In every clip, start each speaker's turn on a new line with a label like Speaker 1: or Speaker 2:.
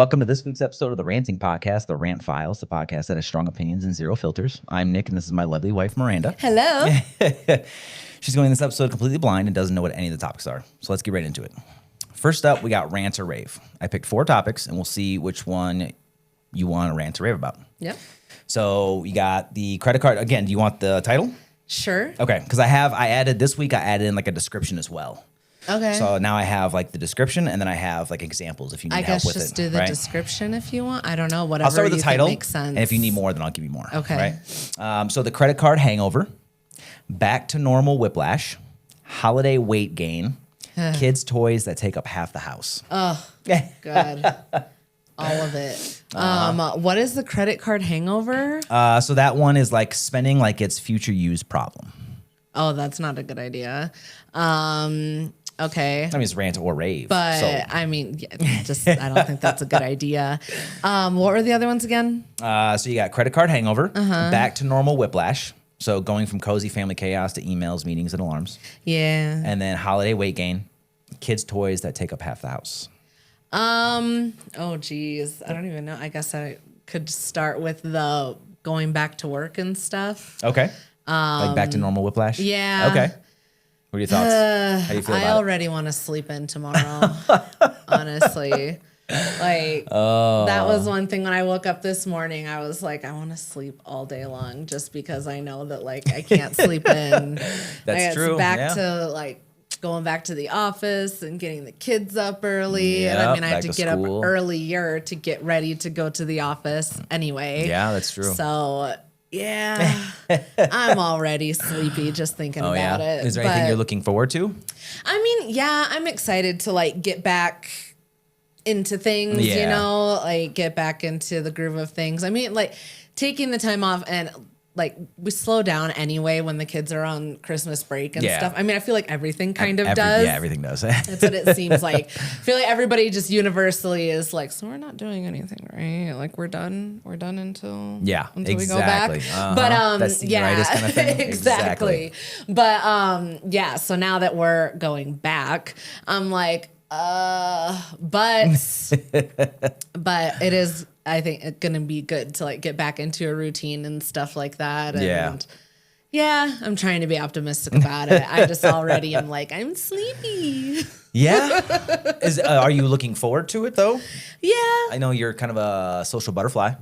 Speaker 1: Welcome to this week's episode of the Ranting Podcast, the Rant Files, the podcast that has strong opinions and zero filters. I'm Nick, and this is my lovely wife, Miranda.
Speaker 2: Hello.
Speaker 1: She's going this episode completely blind and doesn't know what any of the topics are. So let's get right into it. First up, we got rant or rave. I picked 4 topics, and we'll see which one you want to rant or rave about.
Speaker 2: Yep.
Speaker 1: So you got the credit card. Again, do you want the title?
Speaker 2: Sure.
Speaker 1: Okay, because I added in like a description as well.
Speaker 2: Okay.
Speaker 1: So now I have like the description, and then I have like examples if you need help with it.
Speaker 2: I guess just do the description if you want. I don't know. Whatever.
Speaker 1: I'll start with the title,
Speaker 2: makes sense.
Speaker 1: and if you need more, then I'll give you more.
Speaker 2: Okay.
Speaker 1: Right. So the credit card hangover, back to normal whiplash, holiday weight gain, kids' toys that take up half the house.
Speaker 2: Oh, good. All of it. What is the credit card hangover?
Speaker 1: So that one is like spending like it's future use problem.
Speaker 2: Oh, that's not a good idea. Okay.
Speaker 1: I mean, it's rant or rave.
Speaker 2: But I mean, I don't think that's a good idea. What were the other ones again?
Speaker 1: So you got credit card hangover, back to normal whiplash. So going from cozy family chaos to emails, meetings, and alarms.
Speaker 2: Yeah.
Speaker 1: And then holiday weight gain, kids' toys that take up half the house.
Speaker 2: Oh geez. I don't even know. I guess I could start with the going back to work and stuff.
Speaker 1: Okay. Like back to normal whiplash?
Speaker 2: Yeah.
Speaker 1: Okay. What are your thoughts? How do you feel about
Speaker 2: I already want to sleep in tomorrow, honestly. Like, that was one thing when I woke up this morning. I was like, I want to sleep all day long just because I know that, like, I can't sleep in.
Speaker 1: That's true.
Speaker 2: It's back to, like, going back to the office and getting the kids up early.
Speaker 1: Yep,
Speaker 2: and I mean, I have
Speaker 1: back
Speaker 2: to
Speaker 1: to
Speaker 2: get
Speaker 1: school.
Speaker 2: up earlier to get ready to go to the office anyway.
Speaker 1: Yeah, that's true.
Speaker 2: So... yeah, I'm already sleepy just thinking about it.
Speaker 1: Is there anything you're looking forward to?
Speaker 2: I mean, yeah, I'm excited to like get back into things, you know, like get back into the groove of things. I mean, like taking the time off and like we slow down anyway when the kids are on Christmas break and stuff. I mean, I feel like everything kind of does.
Speaker 1: Yeah, everything does.
Speaker 2: That's what it seems like. I feel like everybody just universally is like, so we're not doing anything, right? Like we're done. We're done until we go back. But
Speaker 1: that's the
Speaker 2: yeah,
Speaker 1: kind of thing.
Speaker 2: exactly. But yeah. So now that we're going back, I'm like, but it is. I think it's gonna be good to like get back into a routine and stuff like that. And yeah, I'm trying to be optimistic about it. I just already am like, I'm sleepy.
Speaker 1: Yeah. Are you looking forward to it though?
Speaker 2: Yeah.
Speaker 1: I know you're kind of a social butterfly,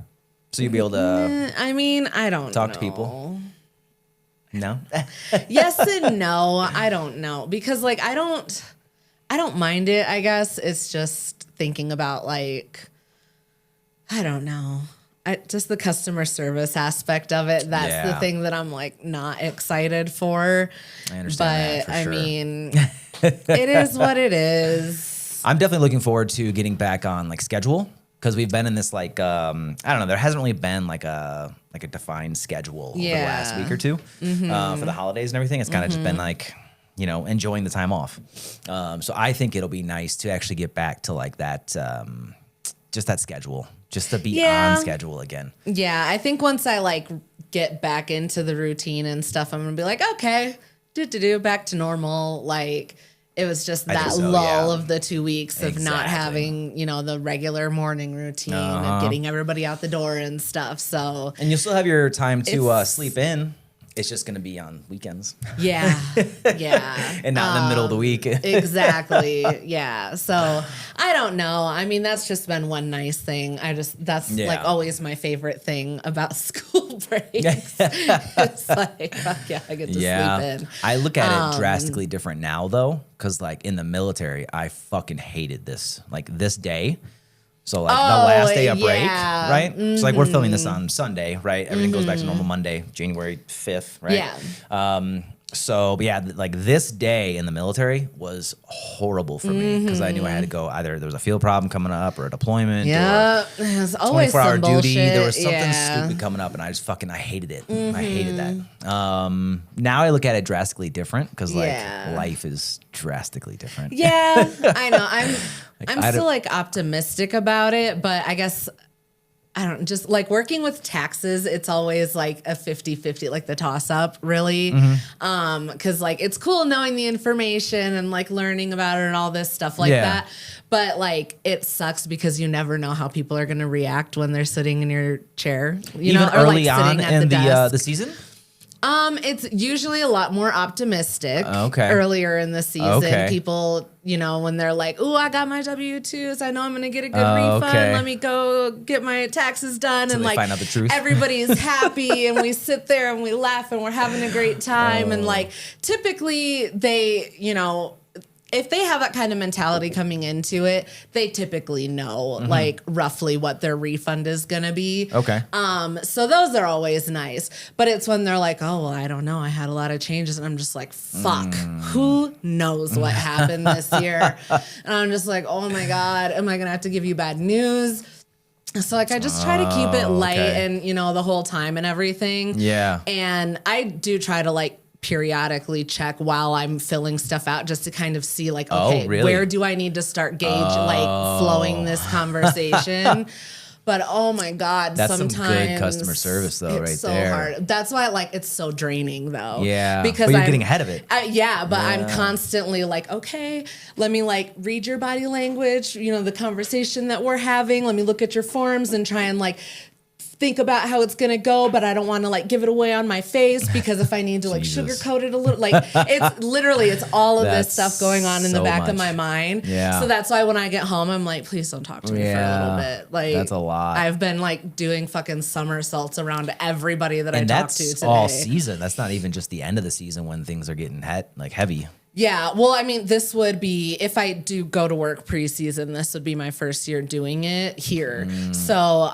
Speaker 1: so you'll be able to.
Speaker 2: I mean, I don't
Speaker 1: talk
Speaker 2: know.
Speaker 1: to people. No.
Speaker 2: Yes and no. I don't know because like I don't mind it. I guess it's just thinking about like. I don't know. Just the customer service aspect of it. That's the thing that I'm like not excited for.
Speaker 1: I understand
Speaker 2: but
Speaker 1: that for sure.
Speaker 2: I mean, it is what it is.
Speaker 1: I'm definitely looking forward to getting back on like schedule because we've been in this like I don't know. There hasn't really been like a defined schedule over the last week or two for the holidays and everything. It's kind of just been like enjoying the time off. So I think it'll be nice to actually get back to like that just that schedule. Just to be on schedule again.
Speaker 2: Yeah, I think once I like get back into the routine and stuff, I'm gonna be like, okay, back to normal. Like it was just that lull of the 2 weeks of not having, the regular morning routine of getting everybody out the door and stuff. So
Speaker 1: and you'll still have your time to sleep in. It's just going to be on weekends.
Speaker 2: Yeah.
Speaker 1: And not in the middle of the week.
Speaker 2: Exactly. Yeah. So I don't know. I mean, that's just been one nice thing. That's like always my favorite thing about school breaks. It's like, fuck yeah, I get to sleep in.
Speaker 1: I look at it drastically different now though. Cause like in the military, I fucking hated this, like this day. So like the last day of break, right? So like we're filming this on Sunday, right? Everything goes back to normal Monday, January 5th, right?
Speaker 2: Yeah.
Speaker 1: So yeah, like this day in the military was horrible for me because I knew I had to go either there was a field problem coming up or a deployment or
Speaker 2: there's always
Speaker 1: 24-hour
Speaker 2: some bullshit.
Speaker 1: duty. There was something stupid coming up and I hated it. I hated that. Now I look at it drastically different because like life is drastically different.
Speaker 2: Yeah, I know. I'm still like optimistic about it, but I guess I don't just like working with taxes. It's always like a 50-50, like the toss up really. Cause like, it's cool knowing the information and like learning about it and all this stuff like that. But like, it sucks because you never know how people are going to react when they're sitting in your chair, you
Speaker 1: Even
Speaker 2: know, or
Speaker 1: early
Speaker 2: like
Speaker 1: on
Speaker 2: sitting at
Speaker 1: in
Speaker 2: the
Speaker 1: the season.
Speaker 2: It's usually a lot more optimistic
Speaker 1: Okay.
Speaker 2: earlier in the season.
Speaker 1: Okay.
Speaker 2: People, you know, when they're like, "Ooh, I got my W-2s. I know I'm going to get a good refund.
Speaker 1: Okay.
Speaker 2: Let me go get my taxes done." And
Speaker 1: they
Speaker 2: like
Speaker 1: find out the truth.
Speaker 2: everybody's happy and we sit there and we laugh and we're having a great time. And like typically they, you know, if they have that kind of mentality coming into it, they typically know like roughly what their refund is going to be.
Speaker 1: Okay.
Speaker 2: So those are always nice, but it's when they're like, "Oh, well, I don't know. I had a lot of changes." And I'm just like, fuck, who knows what happened this year? And I'm just like, oh my God, am I going to have to give you bad news? So like, I just try to keep it light and, you know, the whole time and everything.
Speaker 1: Yeah.
Speaker 2: And I do try to like periodically check while I'm filling stuff out just to kind of see like, okay, where do I need to start like flowing this conversation? But oh my God,
Speaker 1: that's
Speaker 2: sometimes
Speaker 1: some good customer service though,
Speaker 2: it's
Speaker 1: right
Speaker 2: so
Speaker 1: there.
Speaker 2: hard. That's why like it's so draining though.
Speaker 1: Yeah,
Speaker 2: because
Speaker 1: but you're
Speaker 2: I'm
Speaker 1: getting ahead of it.
Speaker 2: I'm constantly like, okay, let me like read your body language, you know, the conversation that we're having. Let me look at your forms and try and like think about how it's going to go, but I don't want to like give it away on my face because if I need to like sugarcoat it a little, like it's literally, it's all of this stuff going on in the back of my mind.
Speaker 1: Yeah.
Speaker 2: So that's why when I get home, I'm like, please don't talk to me for a little bit. Like
Speaker 1: that's a lot.
Speaker 2: I've been like doing fucking somersaults around everybody that I talk to today.
Speaker 1: And that's all season. That's not even just the end of the season when things are getting heavy.
Speaker 2: Yeah, well, I mean, this would be, if I do go to work preseason, this would be my first year doing it here. So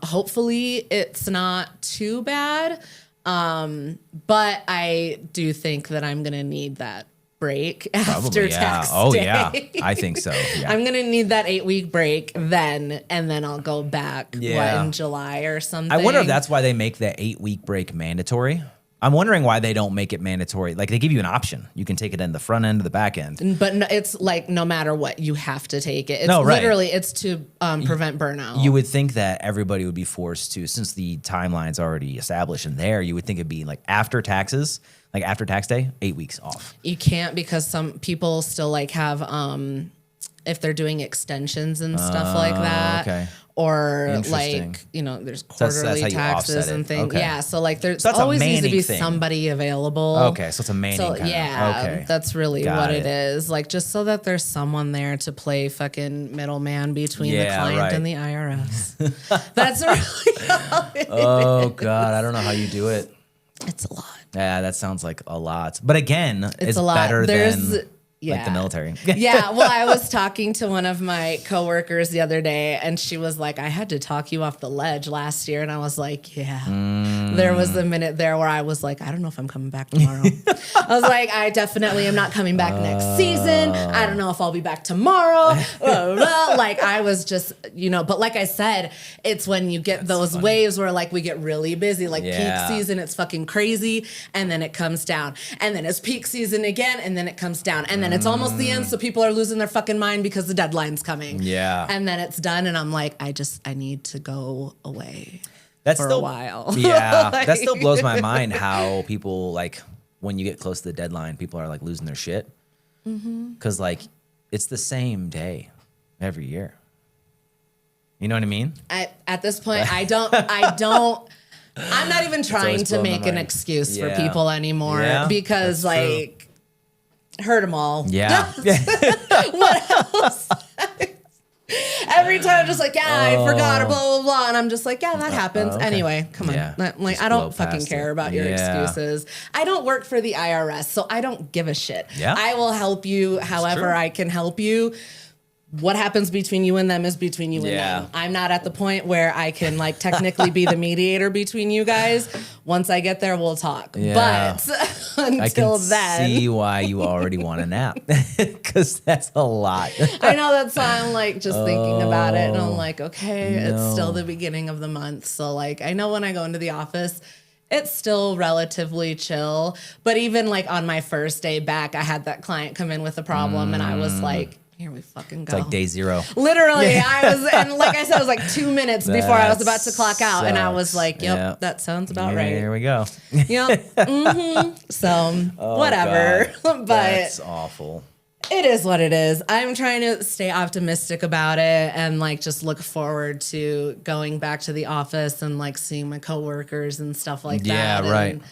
Speaker 2: hopefully it's not too bad. But I do think that I'm going to need that break after tax day.
Speaker 1: Oh, yeah. I think so. Yeah.
Speaker 2: I'm going to need that 8-week break then, and then I'll go back in July or something.
Speaker 1: I wonder if that's why they make that 8-week break mandatory. I'm wondering why they don't make it mandatory. Like they give you an option. You can take it in the front end or the back end.
Speaker 2: But no, it's like no matter what, you have to take it. It's literally, it's to prevent burnout.
Speaker 1: You would think that everybody would be forced to, since the timeline's already established in there, you would think it'd be like after taxes, like after tax day, 8 weeks off.
Speaker 2: You can't because some people still like have, if they're doing extensions and stuff like that. Or like, you know, there's quarterly taxes and things. Okay. Yeah. So like there's always needs to be somebody available.
Speaker 1: Okay. So it's a manning
Speaker 2: kind of. Okay. That's really what it is. Like just so that there's someone there to play fucking middleman between the client and the IRS. That's really all it is.
Speaker 1: God. I don't know how you do it.
Speaker 2: It's a lot.
Speaker 1: Yeah, that sounds like a lot. But again, it's a lot. Better than like the military.
Speaker 2: Yeah. Well, I was talking to one of my coworkers the other day and she was like, I had to talk you off the ledge last year. And I was like, yeah. There was a minute there where I was like, I don't know if I'm coming back tomorrow. I was like, I definitely am not coming back next season. I don't know if I'll be back tomorrow. Like I was just, you know, but like I said, it's when you get those waves where like we get really busy, like peak season, it's fucking crazy. And then it comes down and then it's peak season again. And then it comes down and then it's almost the end, so people are losing their fucking mind because the deadline's coming. Yeah. And then it's done, and I'm like, I need to go away for a while.
Speaker 1: Yeah. Like, that still blows my mind how people, like, when you get close to the deadline, people are, like, losing their shit. Because, like, it's the same day every year. You know what I mean?
Speaker 2: At this point, I'm not even trying to make an excuse for people anymore because, like, heard them all. Yeah. What else? Every time I'm just like, I forgot, blah, blah, blah. And I'm just like, that happens. Anyway, come on. Like, I don't fucking care about your excuses. I don't work for the IRS, so I don't give a shit. Yeah. I will help you however I can help you. What happens between you and them is between you and them. I'm not at the point where I can like technically be the mediator between you guys. Once I get there, we'll talk. Yeah. But until then,
Speaker 1: I can see why you already want a nap because that's a lot.
Speaker 2: I know, that's why I'm like just thinking about it, and I'm like, okay, it's still the beginning of the month, so like I know when I go into the office, it's still relatively chill. But even like on my first day back, I had that client come in with a problem, and I was like, here we fucking
Speaker 1: It's
Speaker 2: go.
Speaker 1: like day 0.
Speaker 2: Literally, I was, and like I said, it was like 2 minutes before I was about to clock out, and I was like, "Yep, that sounds about right."
Speaker 1: Here we go.
Speaker 2: Yep. So whatever,
Speaker 1: God,
Speaker 2: but
Speaker 1: that's awful.
Speaker 2: it is what it is. I'm trying to stay optimistic about it and like just look forward to going back to the office and like seeing my coworkers and stuff like that.
Speaker 1: Yeah, right.
Speaker 2: And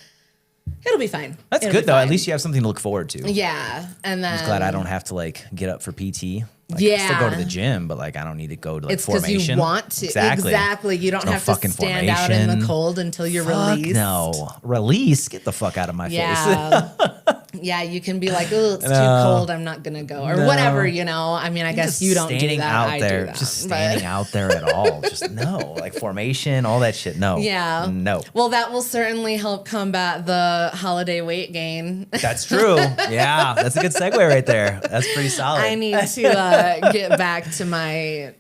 Speaker 2: it'll be fine.
Speaker 1: That's
Speaker 2: It'll
Speaker 1: good
Speaker 2: be
Speaker 1: though.
Speaker 2: fine.
Speaker 1: At least you have something to look forward to.
Speaker 2: Yeah, and then
Speaker 1: I'm just glad I don't have to like get up for PT. Like, I still go to the gym, but like I don't need to go to like
Speaker 2: it's because
Speaker 1: formation.
Speaker 2: you want to. Exactly. You don't have to stand out in the cold until you're released.
Speaker 1: No. Release? Get the fuck out of my face.
Speaker 2: Yeah, you can be like, oh, it's too cold. I'm not going to go. Or whatever, you know. I mean, I guess you don't do that.
Speaker 1: Out there,
Speaker 2: I do that.
Speaker 1: just standing out there at all. Just no. Like formation, all that shit. No.
Speaker 2: Yeah.
Speaker 1: No.
Speaker 2: Well, that will certainly help combat the holiday weight gain.
Speaker 1: That's true. Yeah. That's a good segue right there. That's pretty solid.
Speaker 2: I need to get back to my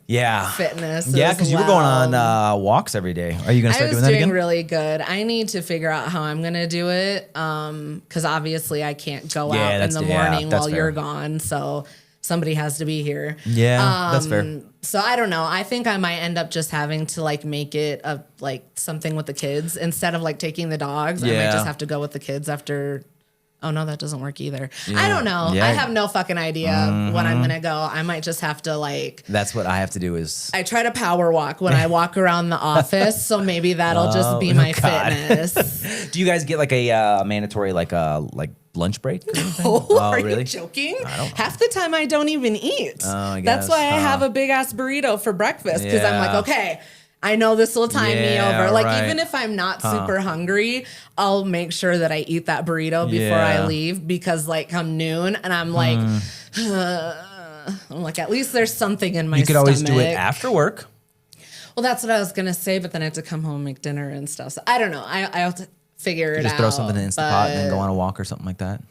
Speaker 2: fitness.
Speaker 1: Yeah, because you were going on walks every day. Are you going to start doing that again?
Speaker 2: I was doing really good. I need to figure out how I'm going to do it because obviously I can't go out in the morning while you're gone. So somebody has to be here.
Speaker 1: Yeah, that's fair.
Speaker 2: So I don't know. I think I might end up just having to like make it a like something with the kids instead of like taking the dogs.
Speaker 1: Yeah.
Speaker 2: I might just have to go with the kids after. Oh no, that doesn't work either. I don't know. I have no fucking idea when I'm gonna go. I might just have to like.
Speaker 1: That's what I have to do is.
Speaker 2: I try to power walk when I walk around the office, so maybe that'll just be my fitness.
Speaker 1: Do you guys get like a mandatory like lunch break?
Speaker 2: Are you joking? Half the time I don't even eat. That's why I have a big ass burrito for breakfast because I'm like, okay. I know this will time me over. Like, even if I'm not super hungry, I'll make sure that I eat that burrito before I leave because, like, come noon and I'm like, at least there's something in my stomach.
Speaker 1: You could always do it after work.
Speaker 2: Well, that's what I was going to say, but then I have to come home and make dinner and stuff. So I don't know. I have to figure it out.
Speaker 1: Just throw something in Instapot and then go on a walk or something like that,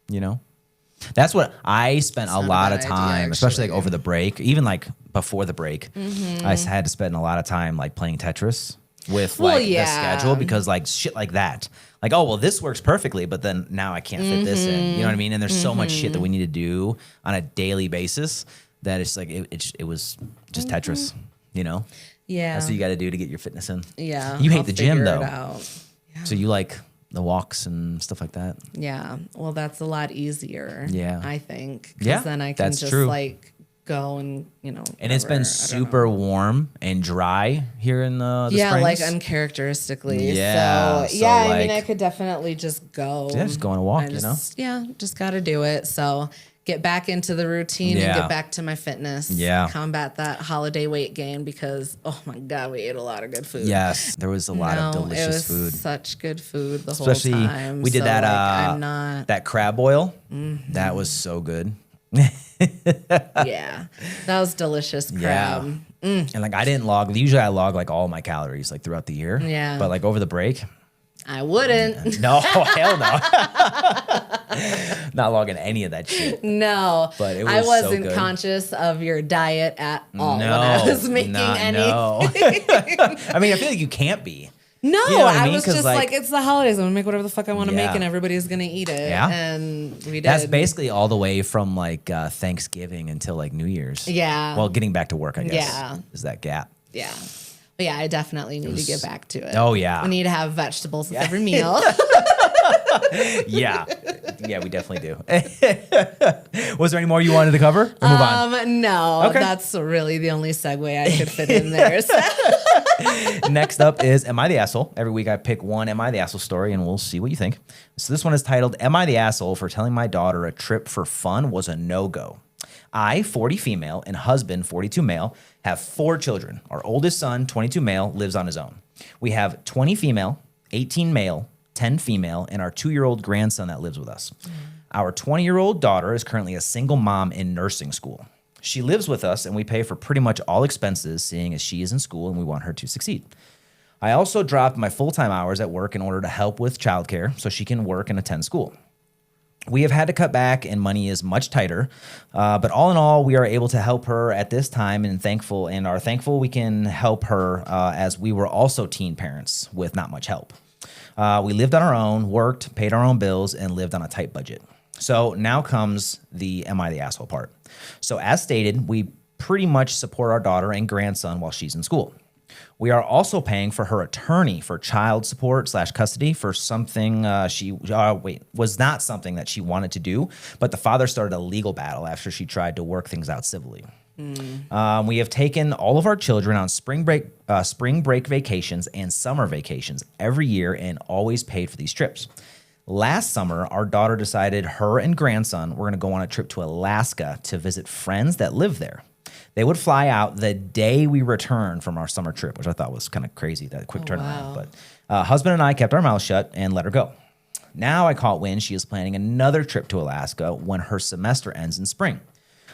Speaker 1: you know? That's what I spent a lot of time, especially like over the break, even like before the break. I had to spend a lot of time like playing Tetris with like the schedule because like shit like that. Like, oh, well, this works perfectly, but then now I can't fit this in. You know what I mean? And there's so much shit that we need to do on a daily basis that it's like it was just Tetris, you know?
Speaker 2: Yeah.
Speaker 1: That's what you got to do to get your fitness in.
Speaker 2: Yeah.
Speaker 1: You hate the gym though.
Speaker 2: Yeah.
Speaker 1: So you like the walks and stuff like that.
Speaker 2: Yeah. Well, that's a lot easier.
Speaker 1: Yeah.
Speaker 2: I think.
Speaker 1: Yeah.
Speaker 2: Then I can just like go and, you know.
Speaker 1: And it's been super warm and dry here in the springs.
Speaker 2: Like uncharacteristically.
Speaker 1: Yeah.
Speaker 2: So yeah, I mean, I could definitely just go.
Speaker 1: Yeah, just go on a walk, you know?
Speaker 2: Yeah, just got to do it. So get back into the routine and get back to my fitness. Yeah. Combat that holiday weight gain because, oh my God, we ate a lot of good food.
Speaker 1: Yes, there was a lot of delicious food.
Speaker 2: Such good food the
Speaker 1: Especially,
Speaker 2: whole time.
Speaker 1: We did that
Speaker 2: I'm not,
Speaker 1: that crab boil. That was so good.
Speaker 2: Yeah, that was delicious crab.
Speaker 1: Yeah. And like I didn't log. Usually I log like all my calories like throughout the year.
Speaker 2: Yeah.
Speaker 1: But like over the break,
Speaker 2: I wouldn't.
Speaker 1: No, hell no. Not logging any of that shit.
Speaker 2: No,
Speaker 1: but it was
Speaker 2: I wasn't
Speaker 1: so good.
Speaker 2: conscious of your diet at all when I was making any.
Speaker 1: No. I mean, I feel like you can't be.
Speaker 2: No,
Speaker 1: you know
Speaker 2: I was just like, it's the holidays. I'm gonna make whatever the fuck I want to make, and everybody's gonna eat it.
Speaker 1: Yeah,
Speaker 2: and we did.
Speaker 1: That's basically all the way from like Thanksgiving until like New Year's.
Speaker 2: Yeah.
Speaker 1: Well, getting back to work, I guess.
Speaker 2: Yeah.
Speaker 1: Is that gap?
Speaker 2: Yeah. But yeah, I definitely need to get back to it.
Speaker 1: Oh yeah.
Speaker 2: We need to have vegetables with every meal.
Speaker 1: Yeah, we definitely do. Was there any more you wanted to cover? Or move on?
Speaker 2: No, okay. That's really the only segue I could fit in there. So.
Speaker 1: Next up is Am I the Asshole? Every week I pick one Am I the Asshole story and we'll see what you think. So this one is titled, Am I the Asshole for telling my daughter a trip for fun was a no-go? I, 40 female, and husband, 42 male, have 4 children. Our oldest son, 22 male, lives on his own. We have 20 female, 18 male, 10 female, and our 2-year-old grandson that lives with us. Our 20-year-old daughter is currently a single mom in nursing school. She lives with us, and we pay for pretty much all expenses, seeing as she is in school and we want her to succeed. I also dropped my full-time hours at work in order to help with childcare so she can work and attend school. We have had to cut back and money is much tighter, but all in all, we are able to help her at this time and are thankful we can help her as we were also teen parents with not much help. We lived on our own, worked, paid our own bills, and lived on a tight budget. So now comes the am I the asshole part. So as stated, we pretty much support our daughter and grandson while she's in school. We are also paying for her attorney for child support / custody for something was not something that she wanted to do, but the father started a legal battle after she tried to work things out civilly. We have taken all of our children on spring break vacations and summer vacations every year and always paid for these trips. Last summer, our daughter decided her and grandson were going to go on a trip to Alaska to visit friends that live there. They would fly out the day we returned from our summer trip, which I thought was kind of crazy, that quick turnaround.
Speaker 2: Wow.
Speaker 1: But husband and I kept our mouths shut and let her go. Now I caught wind she is planning another trip to Alaska when her semester ends in spring.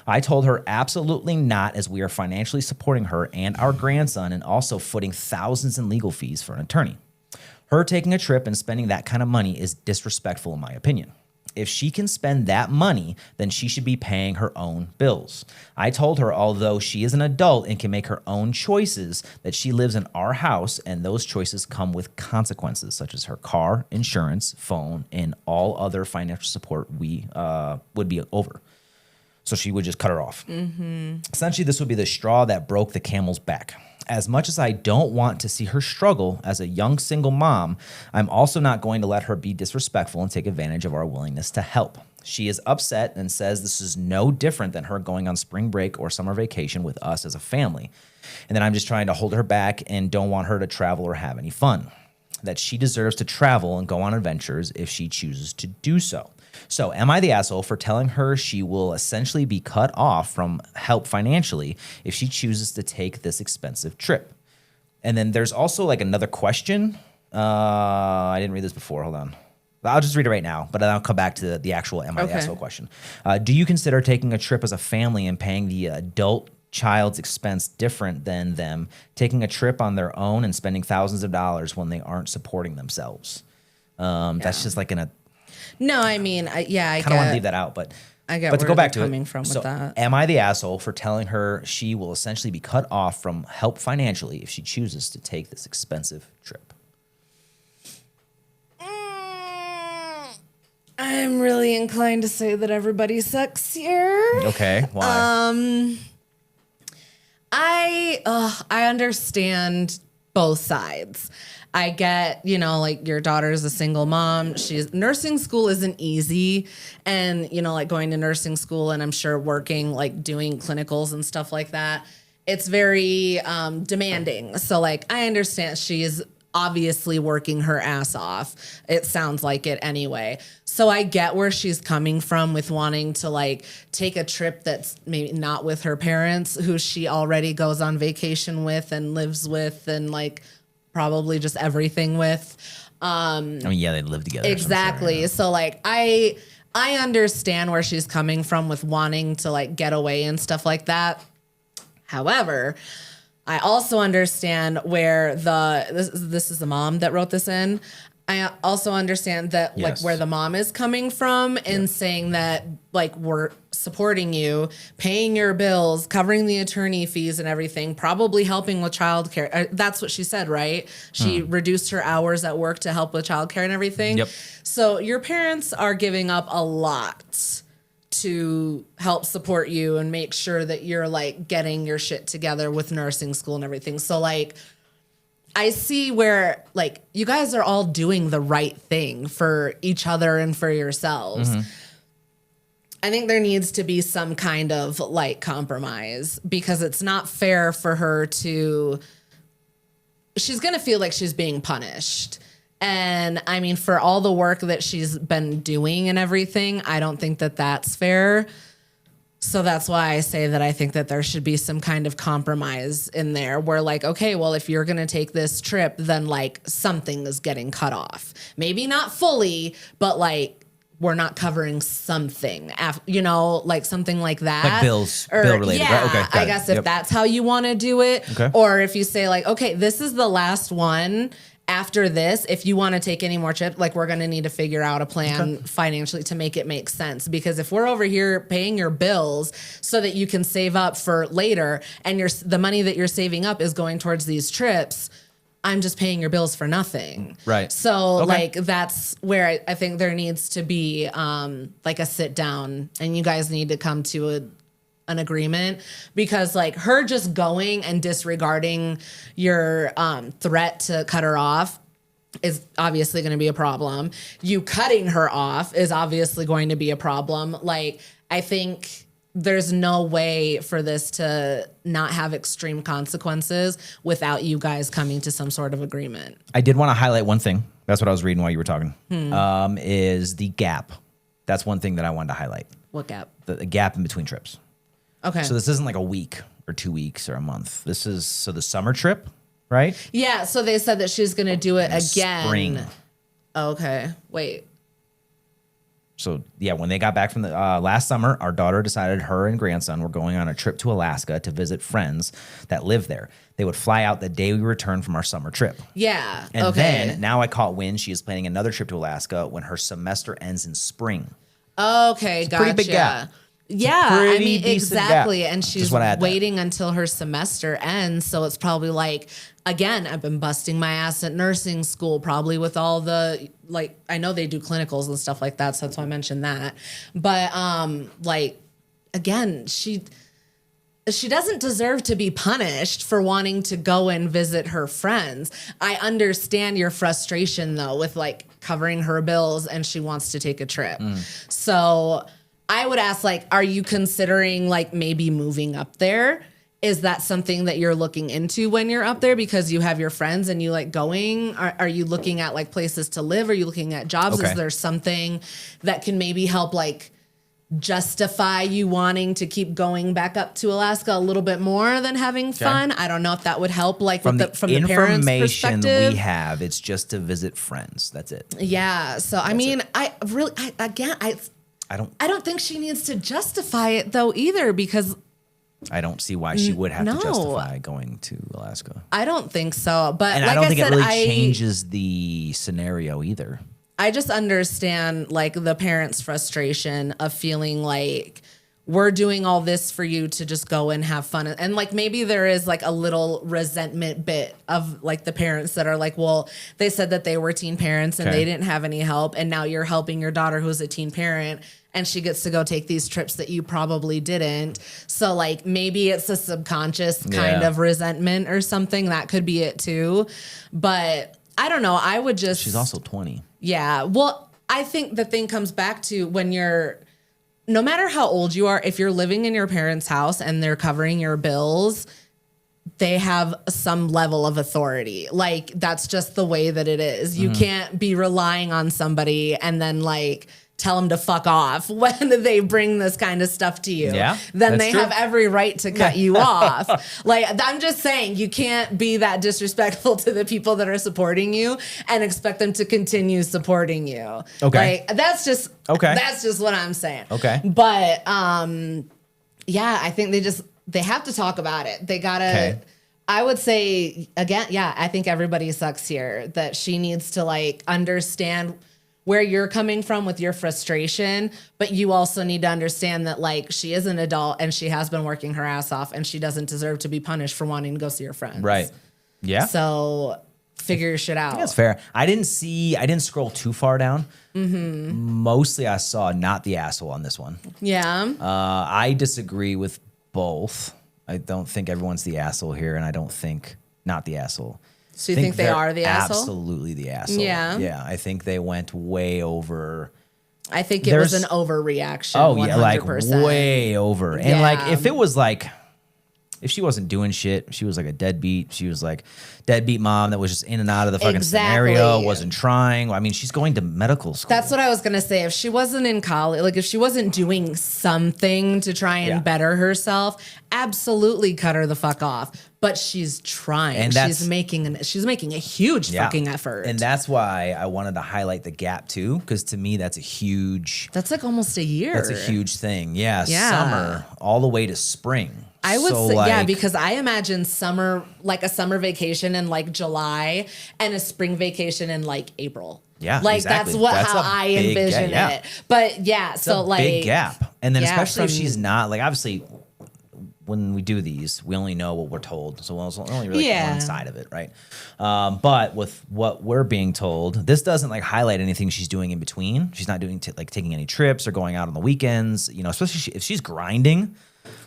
Speaker 1: I told her absolutely not, as we are financially supporting her and our grandson and also footing thousands in legal fees for an attorney. Her taking a trip and spending that kind of money is disrespectful in my opinion. If she can spend that money, then she should be paying her own bills. I told her, although she is an adult and can make her own choices, that she lives in our house and those choices come with consequences, such as her car, insurance, phone, and all other financial support we would be over. So she would just cut her off. Mm-hmm. Essentially, this would be the straw that broke the camel's back. As much as I don't want to see her struggle as a young single mom, I'm also not going to let her be disrespectful and take advantage of our willingness to help. She is upset and says this is no different than her going on spring break or summer vacation with us as a family. And then I'm just trying to hold her back and don't want her to travel or have any fun. That she deserves to travel and go on adventures if she chooses to do so. So am I the asshole for telling her she will essentially be cut off from help financially if she chooses to take this expensive trip? And then there's also like another question. I didn't read this before. Hold on. I'll just read it right now, but then I'll come back to the actual am I the asshole question. Do you consider taking a trip as a family and paying the adult child's expense different than them taking a trip on their own and spending thousands of dollars when they aren't supporting themselves? That's just like
Speaker 2: No, I mean, I
Speaker 1: kind of want to leave that out, but
Speaker 2: I get
Speaker 1: but to
Speaker 2: where
Speaker 1: go back
Speaker 2: they're
Speaker 1: to
Speaker 2: coming
Speaker 1: it,
Speaker 2: from
Speaker 1: so
Speaker 2: with that.
Speaker 1: am I the asshole for telling her she will essentially be cut off from help financially if she chooses to take this expensive trip?
Speaker 2: I'm really inclined to say that everybody sucks here.
Speaker 1: Okay, why?
Speaker 2: I understand both sides. I get, like your daughter's a single mom. Nursing school isn't easy. And, like going to nursing school and I'm sure working, like doing clinicals and stuff like that, it's very demanding. So like, I understand she's obviously working her ass off. It sounds like it anyway. So I get where she's coming from with wanting to like take a trip that's maybe not with her parents, who she already goes on vacation with and lives with and like probably just everything with.
Speaker 1: I mean, yeah, they live together.
Speaker 2: Exactly. Sure, so like I understand where she's coming from with wanting to like get away and stuff like that. However, I also understand where this is the mom that wrote this in. I also understand that like where the mom is coming from and saying that like we're supporting you, paying your bills, covering the attorney fees and everything, probably helping with childcare. That's what she said, right? She reduced her hours at work to help with childcare and everything.
Speaker 1: Yep.
Speaker 2: So your parents are giving up a lot to help support you and make sure that you're like getting your shit together with nursing school and everything. So like, I see where like you guys are all doing the right thing for each other and for yourselves. Mm-hmm. I think there needs to be some kind of like compromise because it's not fair for her to, she's going to feel like she's being punished. And I mean, for all the work that she's been doing and everything, I don't think that that's fair. So that's why I say that I think that there should be some kind of compromise in there where like, okay, well, if you're going to take this trip, then like something is getting cut off. Maybe not fully, but like we're not covering something, like something like that.
Speaker 1: Like bill related.
Speaker 2: Yeah,
Speaker 1: right? Okay,
Speaker 2: I guess if that's how you want to do it.
Speaker 1: Okay.
Speaker 2: Or if you say like, okay, this is the last one. After this, if you want to take any more trips, like we're going to need to figure out a plan financially to make it make sense. Because if we're over here paying your bills so that you can save up for later and the money that you're saving up is going towards these trips, I'm just paying your bills for nothing.
Speaker 1: Right.
Speaker 2: So like that's where I think there needs to be like a sit down, and you guys need to come to an agreement, because like her just going and disregarding your threat to cut her off is obviously going to be a problem. You cutting her off is obviously going to be a problem. Like, I think there's no way for this to not have extreme consequences without you guys coming to some sort of agreement.
Speaker 1: I did want to highlight one thing. That's what I was reading while you were talking. Is the gap. That's one thing that I wanted to highlight.
Speaker 2: What gap?
Speaker 1: The gap in between trips.
Speaker 2: Okay.
Speaker 1: So this isn't like a week or 2 weeks or a month. This is, so the summer trip, right?
Speaker 2: Yeah, so they said that she's going to do it again.
Speaker 1: Spring.
Speaker 2: Okay, wait.
Speaker 1: So yeah, when they got back from the last summer, our daughter decided her and grandson were going on a trip to Alaska to visit friends that live there. They would fly out the day we returned from our summer trip.
Speaker 2: Yeah,
Speaker 1: And
Speaker 2: okay.
Speaker 1: then now I caught wind she is planning another trip to Alaska when her semester ends in spring.
Speaker 2: Okay, gotcha.
Speaker 1: Pretty big gap.
Speaker 2: Yeah, I
Speaker 1: pretty
Speaker 2: mean,
Speaker 1: decent
Speaker 2: exactly.
Speaker 1: gap.
Speaker 2: And she's
Speaker 1: wanna add that.
Speaker 2: waiting until her semester ends. So it's probably like, again, I've been busting my ass at nursing school, probably with all the, like, I know they do clinicals and stuff like that. So that's why I mentioned that. But like, again, she doesn't deserve to be punished for wanting to go and visit her friends. I understand your frustration, though, with like covering her bills and she wants to take a trip. So I would ask, like, are you considering like maybe moving up there? Is that something that you're looking into when you're up there because you have your friends and you like going? Are you looking at like places to live? Are you looking at jobs?
Speaker 1: Okay.
Speaker 2: Is there something that can maybe help like justify you wanting to keep going back up to Alaska a little bit more than having fun? I don't know if that would help, like
Speaker 1: From
Speaker 2: from the parents'
Speaker 1: information
Speaker 2: perspective.
Speaker 1: we have, it's just to visit friends. That's it.
Speaker 2: Yeah. So I mean, I don't think she needs to justify it though either, because
Speaker 1: I don't see why she would have
Speaker 2: No.
Speaker 1: to justify going to Alaska.
Speaker 2: I don't think so. But
Speaker 1: And
Speaker 2: like
Speaker 1: I don't think
Speaker 2: said,
Speaker 1: it really changes the scenario either.
Speaker 2: I just understand like the parents' frustration of feeling like we're doing all this for you to just go and have fun. And like maybe there is like a little resentment bit of like the parents that are like, well, they said that they were teen parents and
Speaker 1: Okay.
Speaker 2: they didn't have any help. And now you're helping your daughter who's a teen parent and she gets to go take these trips that you probably didn't. So like maybe it's a subconscious kind
Speaker 1: Yeah.
Speaker 2: of resentment or something. That could be it too. But I don't know. I would just...
Speaker 1: She's also 20.
Speaker 2: Yeah. Well, I think the thing comes back to when you're, no matter how old you are, if you're living in your parents' house and they're covering your bills, they have some level of authority. Like, that's just the way that it is. You can't be relying on somebody and then like tell them to fuck off when they bring this kind of stuff to you.
Speaker 1: Yeah,
Speaker 2: Then
Speaker 1: that's
Speaker 2: they
Speaker 1: true.
Speaker 2: have every right to cut you off. Like, I'm just saying, you can't be that disrespectful to the people that are supporting you and expect them to continue supporting you.
Speaker 1: Okay.
Speaker 2: Like, that's just what I'm saying.
Speaker 1: Okay.
Speaker 2: But yeah, I think they have to talk about it. They gotta.
Speaker 1: Okay.
Speaker 2: I would say again, yeah, I think everybody sucks here. That she needs to like understand where you're coming from with your frustration, but you also need to understand that like she is an adult and she has been working her ass off and she doesn't deserve to be punished for wanting to go see her friends.
Speaker 1: Right. Yeah.
Speaker 2: So figure your shit out.
Speaker 1: That's fair. I didn't scroll too far down. Mostly I saw not the asshole on this one.
Speaker 2: Yeah.
Speaker 1: I disagree with both. I don't think everyone's the asshole here, and I don't think not the asshole.
Speaker 2: So you think they
Speaker 1: they're
Speaker 2: are the asshole?
Speaker 1: Absolutely the asshole.
Speaker 2: Yeah.
Speaker 1: Yeah. I think they went way over.
Speaker 2: I think it was
Speaker 1: There's-
Speaker 2: an overreaction.
Speaker 1: Oh, yeah. Like
Speaker 2: 100%.
Speaker 1: way over. And like,
Speaker 2: Yeah.
Speaker 1: if it was like, if she wasn't doing shit, she was like a deadbeat. She was like deadbeat mom that was just in and out of the fucking scenario, wasn't trying. I mean, she's going to medical school.
Speaker 2: That's what I was gonna say. If she wasn't in college, like if she wasn't doing something to try and better herself, absolutely cut her the fuck off. But she's trying.
Speaker 1: And
Speaker 2: She's making a huge fucking effort.
Speaker 1: And that's why I wanted to highlight the gap too, because to me that's a huge.
Speaker 2: That's like almost a year.
Speaker 1: That's a huge thing. Yeah,
Speaker 2: Yeah.
Speaker 1: summer all the way to spring.
Speaker 2: I would
Speaker 1: So,
Speaker 2: say, yeah,
Speaker 1: like-
Speaker 2: because I imagine summer, like a summer vacation in like July and a spring vacation in like April.
Speaker 1: Yeah,
Speaker 2: like
Speaker 1: exactly.
Speaker 2: that's how
Speaker 1: a
Speaker 2: I
Speaker 1: big
Speaker 2: envision
Speaker 1: gap.
Speaker 2: it. But yeah,
Speaker 1: It's
Speaker 2: so
Speaker 1: a
Speaker 2: like
Speaker 1: big gap, and then
Speaker 2: yeah,
Speaker 1: especially if
Speaker 2: from-
Speaker 1: she's not like obviously when we do these, we only know what we're told. So it's only really one side of it, right? But with what we're being told, this doesn't like highlight anything she's doing in between. She's not doing like taking any trips or going out on the weekends, you know, especially if she's grinding.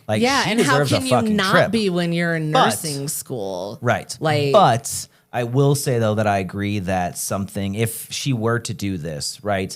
Speaker 1: Like,
Speaker 2: yeah,
Speaker 1: she
Speaker 2: and how
Speaker 1: deserves
Speaker 2: can
Speaker 1: a
Speaker 2: you
Speaker 1: fucking
Speaker 2: not
Speaker 1: trip.
Speaker 2: be when you're in nursing school?
Speaker 1: Right.
Speaker 2: Like,
Speaker 1: but I will say though that I agree that something, if she were to do this, right?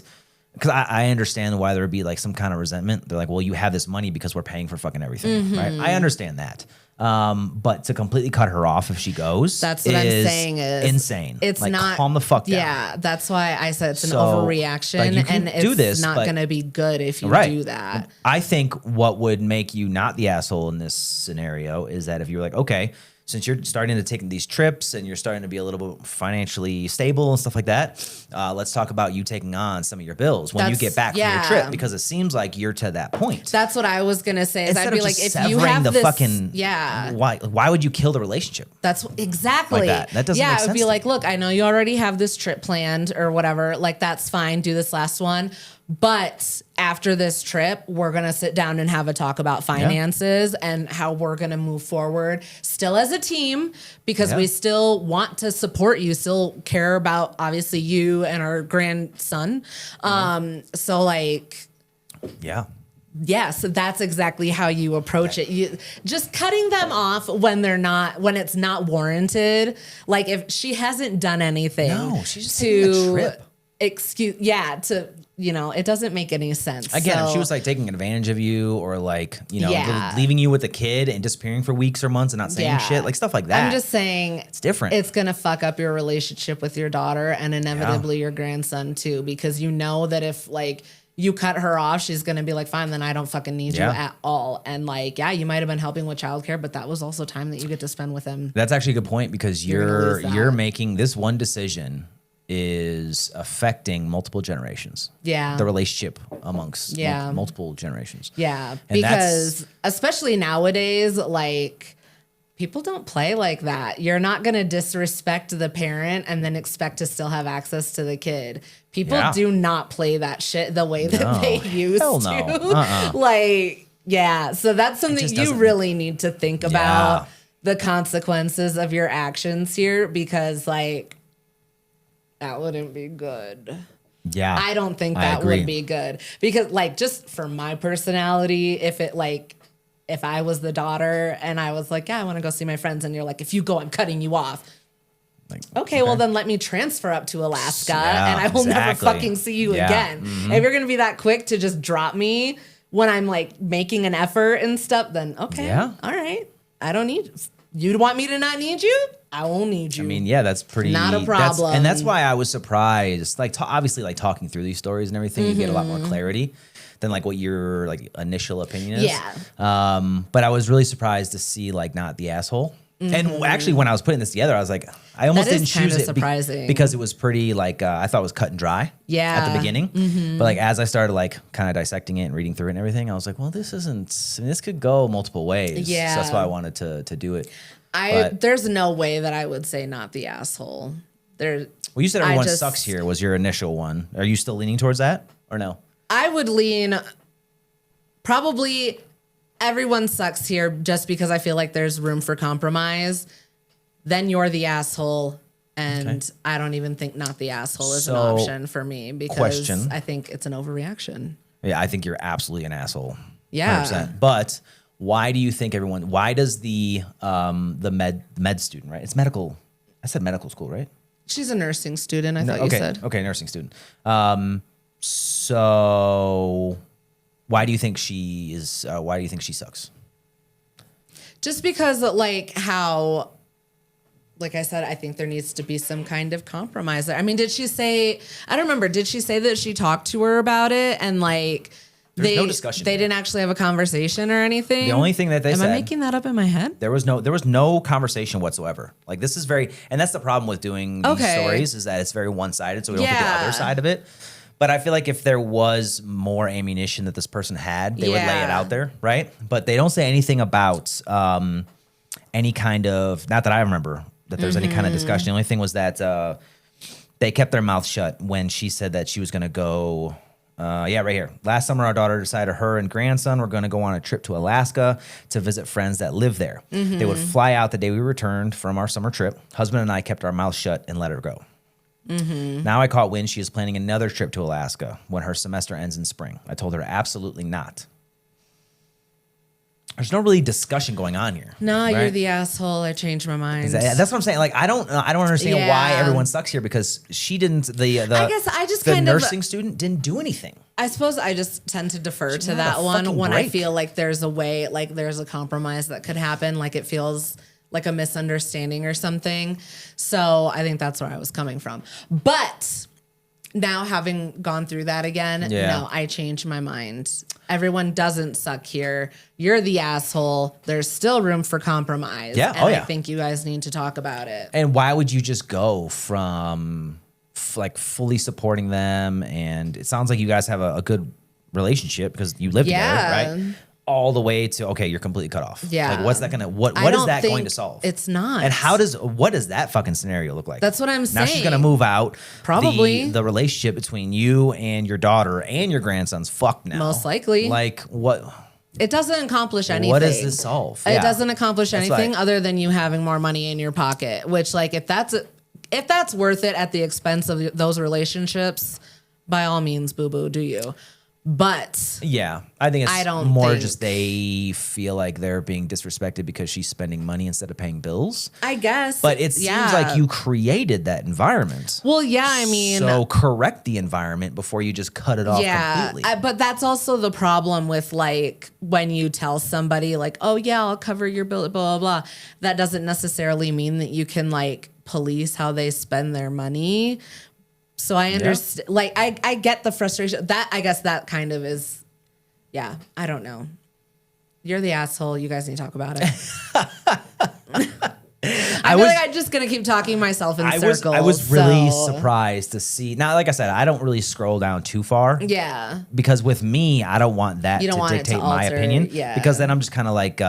Speaker 1: Because I understand why there would be like some kind of resentment. They're like, well, you have this money because we're paying for fucking everything, right? I understand that. But to completely cut her off if she goes,
Speaker 2: that's what I'm saying is
Speaker 1: insane.
Speaker 2: It's
Speaker 1: like,
Speaker 2: not
Speaker 1: calm the fuck down.
Speaker 2: Yeah, that's why I said it's an
Speaker 1: So,
Speaker 2: overreaction,
Speaker 1: like, you can
Speaker 2: and
Speaker 1: do
Speaker 2: it's
Speaker 1: this,
Speaker 2: not
Speaker 1: but-
Speaker 2: going to be good if you
Speaker 1: Right.
Speaker 2: do that.
Speaker 1: I think what would make you not the asshole in this scenario is that if you were like, okay, since you're starting to take these trips and you're starting to be a little bit financially stable and stuff like that, let's talk about you taking on some of your bills when you get back from your trip, because it seems like you're to that point.
Speaker 2: That's what I was going to say. Is
Speaker 1: Instead
Speaker 2: I'd be
Speaker 1: of
Speaker 2: like,
Speaker 1: just
Speaker 2: if you
Speaker 1: severing
Speaker 2: have
Speaker 1: the
Speaker 2: this,
Speaker 1: fucking,
Speaker 2: yeah,
Speaker 1: why would you kill the relationship?
Speaker 2: that's exactly
Speaker 1: Like that doesn't
Speaker 2: yeah,
Speaker 1: make
Speaker 2: it would
Speaker 1: sense
Speaker 2: be
Speaker 1: to
Speaker 2: like,
Speaker 1: me.
Speaker 2: look, I know you already have this trip planned or whatever. Like, that's fine. Do this last one. But after this trip, we're going to sit down and have a talk about finances and how we're going to move forward still as a team, because we still want to support you, still care about obviously you and our grandson. So like, yeah, so that's exactly how you approach it. You just cutting them off when it's not warranted. Like, if she hasn't done anything,
Speaker 1: No, she's just taking a trip.
Speaker 2: It doesn't make any sense.
Speaker 1: Again, if
Speaker 2: So,
Speaker 1: she was like taking advantage of you or like, you know,
Speaker 2: Yeah.
Speaker 1: leaving you with a kid and disappearing for weeks or months and not saying shit, like stuff like that.
Speaker 2: I'm just saying
Speaker 1: it's different.
Speaker 2: It's going to fuck up your relationship with your daughter and inevitably your grandson too, because you know that if like you cut her off, she's going to be like, fine, then I don't fucking need you at all. And like, yeah, you might have been helping with childcare, but that was also time that you get to spend with him.
Speaker 1: That's actually a good point, because
Speaker 2: You're gonna lose that.
Speaker 1: you're making this one decision is affecting multiple generations.
Speaker 2: Yeah.
Speaker 1: The relationship amongst multiple generations.
Speaker 2: Yeah,
Speaker 1: And
Speaker 2: because especially nowadays, like, people don't play like that. You're not going to disrespect the parent and then expect to still have access to the kid. People do not play that shit the way that they used
Speaker 1: Hell
Speaker 2: to.
Speaker 1: no.
Speaker 2: Like, yeah. So that's something
Speaker 1: just
Speaker 2: you
Speaker 1: doesn't-
Speaker 2: really need to think about, the consequences of your actions here, because like, that wouldn't be good.
Speaker 1: Yeah.
Speaker 2: I don't think
Speaker 1: I
Speaker 2: that
Speaker 1: agree.
Speaker 2: would be good, because like, just for my personality, if I was the daughter and I was like, yeah, I want to go see my friends, and you're like, if you go, I'm cutting you off.
Speaker 1: Like,
Speaker 2: Okay, well then let me transfer up to Alaska
Speaker 1: Yeah,
Speaker 2: and I will never
Speaker 1: exactly.
Speaker 2: fucking see you again. If you're gonna be that quick to just drop me when I'm like making an effort and stuff, then okay, all right, I don't need you. Want me to not need you? I won't need you.
Speaker 1: I mean, yeah, that's pretty
Speaker 2: Not a problem.
Speaker 1: and that's why I was surprised. Like, obviously, like talking through these stories and everything, you get a lot more clarity than like what your like initial opinion is.
Speaker 2: Yeah.
Speaker 1: But I was really surprised to see like not the asshole. And actually, when I was putting this together, I was like, I almost
Speaker 2: That is
Speaker 1: didn't choose
Speaker 2: kinda
Speaker 1: it
Speaker 2: surprising.
Speaker 1: because it was pretty like I thought it was cut and dry. At the beginning, but like as I started like kind of dissecting it and reading through it and everything, I was like, well, this isn't. I mean, this could go multiple ways.
Speaker 2: Yeah.
Speaker 1: So that's why I wanted to do it.
Speaker 2: There's no way that I would say not the asshole. Well,
Speaker 1: Well, you said everyone sucks here was your initial one. Are you still leaning towards that or no?
Speaker 2: I would lean probably everyone sucks here, just because I feel like there's room for compromise. Then you're the asshole, and I don't even think not the asshole is an option for me, because I think it's an overreaction.
Speaker 1: Yeah, I think you're absolutely an asshole.
Speaker 2: Yeah.
Speaker 1: 100%. But why do you think everyone? Why does the med student, right? It's medical. I said medical school, right?
Speaker 2: She's a nursing student, I thought you said.
Speaker 1: Okay, nursing student. So why do you think she is? Why do you think she sucks?
Speaker 2: Just because, like I said, I think there needs to be some kind of compromise there. I mean, did she say, I don't remember, did she say that she talked to her about it and like
Speaker 1: There's no discussion.
Speaker 2: They didn't actually have a conversation or anything?
Speaker 1: The only thing that they said.
Speaker 2: Am I making that up in my head?
Speaker 1: There was no conversation whatsoever. Like, this is and that's the problem with doing these stories, is that it's very one-sided, so we don't get the other side of it. But I feel like if there was more ammunition that this person had, they would lay it out there, right? But they don't say anything about any kind of, not that I remember that there's any kind of discussion. The only thing was that they kept their mouth shut when she said that she was going to go Yeah, right here. Last summer, our daughter decided her and grandson were going to go on a trip to Alaska to visit friends that live there. They would fly out the day we returned from our summer trip. Husband and I kept our mouths shut and let her go. Now I caught wind she is planning another trip to Alaska when her semester ends in spring. I told her absolutely not. There's no really discussion going on here.
Speaker 2: No,
Speaker 1: right?
Speaker 2: you're the asshole. I changed my mind.
Speaker 1: That's what I'm saying. Like, I don't understand why everyone sucks here, because she didn't. I
Speaker 2: guess I just
Speaker 1: the
Speaker 2: kind
Speaker 1: nursing student didn't do anything.
Speaker 2: I suppose I just tend to defer to
Speaker 1: not
Speaker 2: that
Speaker 1: a
Speaker 2: one
Speaker 1: fucking
Speaker 2: when
Speaker 1: break.
Speaker 2: I feel like there's a way, like there's a compromise that could happen. Like it feels like a misunderstanding or something. So I think that's where I was coming from. But now having gone through that again, no, I changed my mind. Everyone doesn't suck here. You're the asshole. There's still room for compromise.
Speaker 1: Yeah.
Speaker 2: And I think you guys need to talk about it.
Speaker 1: And why would you just go from like fully supporting them? And it sounds like you guys have a good relationship because you live together, right? All the way to, okay, you're completely cut off.
Speaker 2: Yeah.
Speaker 1: Like, what's that gonna, what is that going to solve?
Speaker 2: It's not.
Speaker 1: And what does that fucking scenario look like?
Speaker 2: That's what I'm saying.
Speaker 1: Now she's gonna move out.
Speaker 2: Probably.
Speaker 1: The relationship between you and your daughter and your grandson's fucked now.
Speaker 2: Most likely.
Speaker 1: Like, what?
Speaker 2: It doesn't accomplish anything.
Speaker 1: What does this solve?
Speaker 2: It doesn't accomplish anything other than you having more money in your pocket, which, like, if that's worth it at the expense of those relationships, by all means, boo-boo, do you. But
Speaker 1: yeah, I think it's more just they feel like they're being disrespected because she's spending money instead of paying bills.
Speaker 2: I guess.
Speaker 1: But it seems like you created that environment.
Speaker 2: Well, yeah, I mean.
Speaker 1: So correct the environment before you just cut it off completely.
Speaker 2: But that's also the problem with, like, when you tell somebody, like, oh, yeah, I'll cover your bill, blah, blah, blah. That doesn't necessarily mean that you can, like, police how they spend their money. So I understand, like, I get the frustration. That, I guess that kind of is, I don't know. You're the asshole. You guys need to talk about it. I feel like I'm just going to keep talking myself in circles.
Speaker 1: I was really surprised to see. Now, like I said, I don't really scroll down too far.
Speaker 2: Yeah.
Speaker 1: Because with me, I don't want that to dictate my opinion.
Speaker 2: Yeah.
Speaker 1: Because then I'm just kind of like,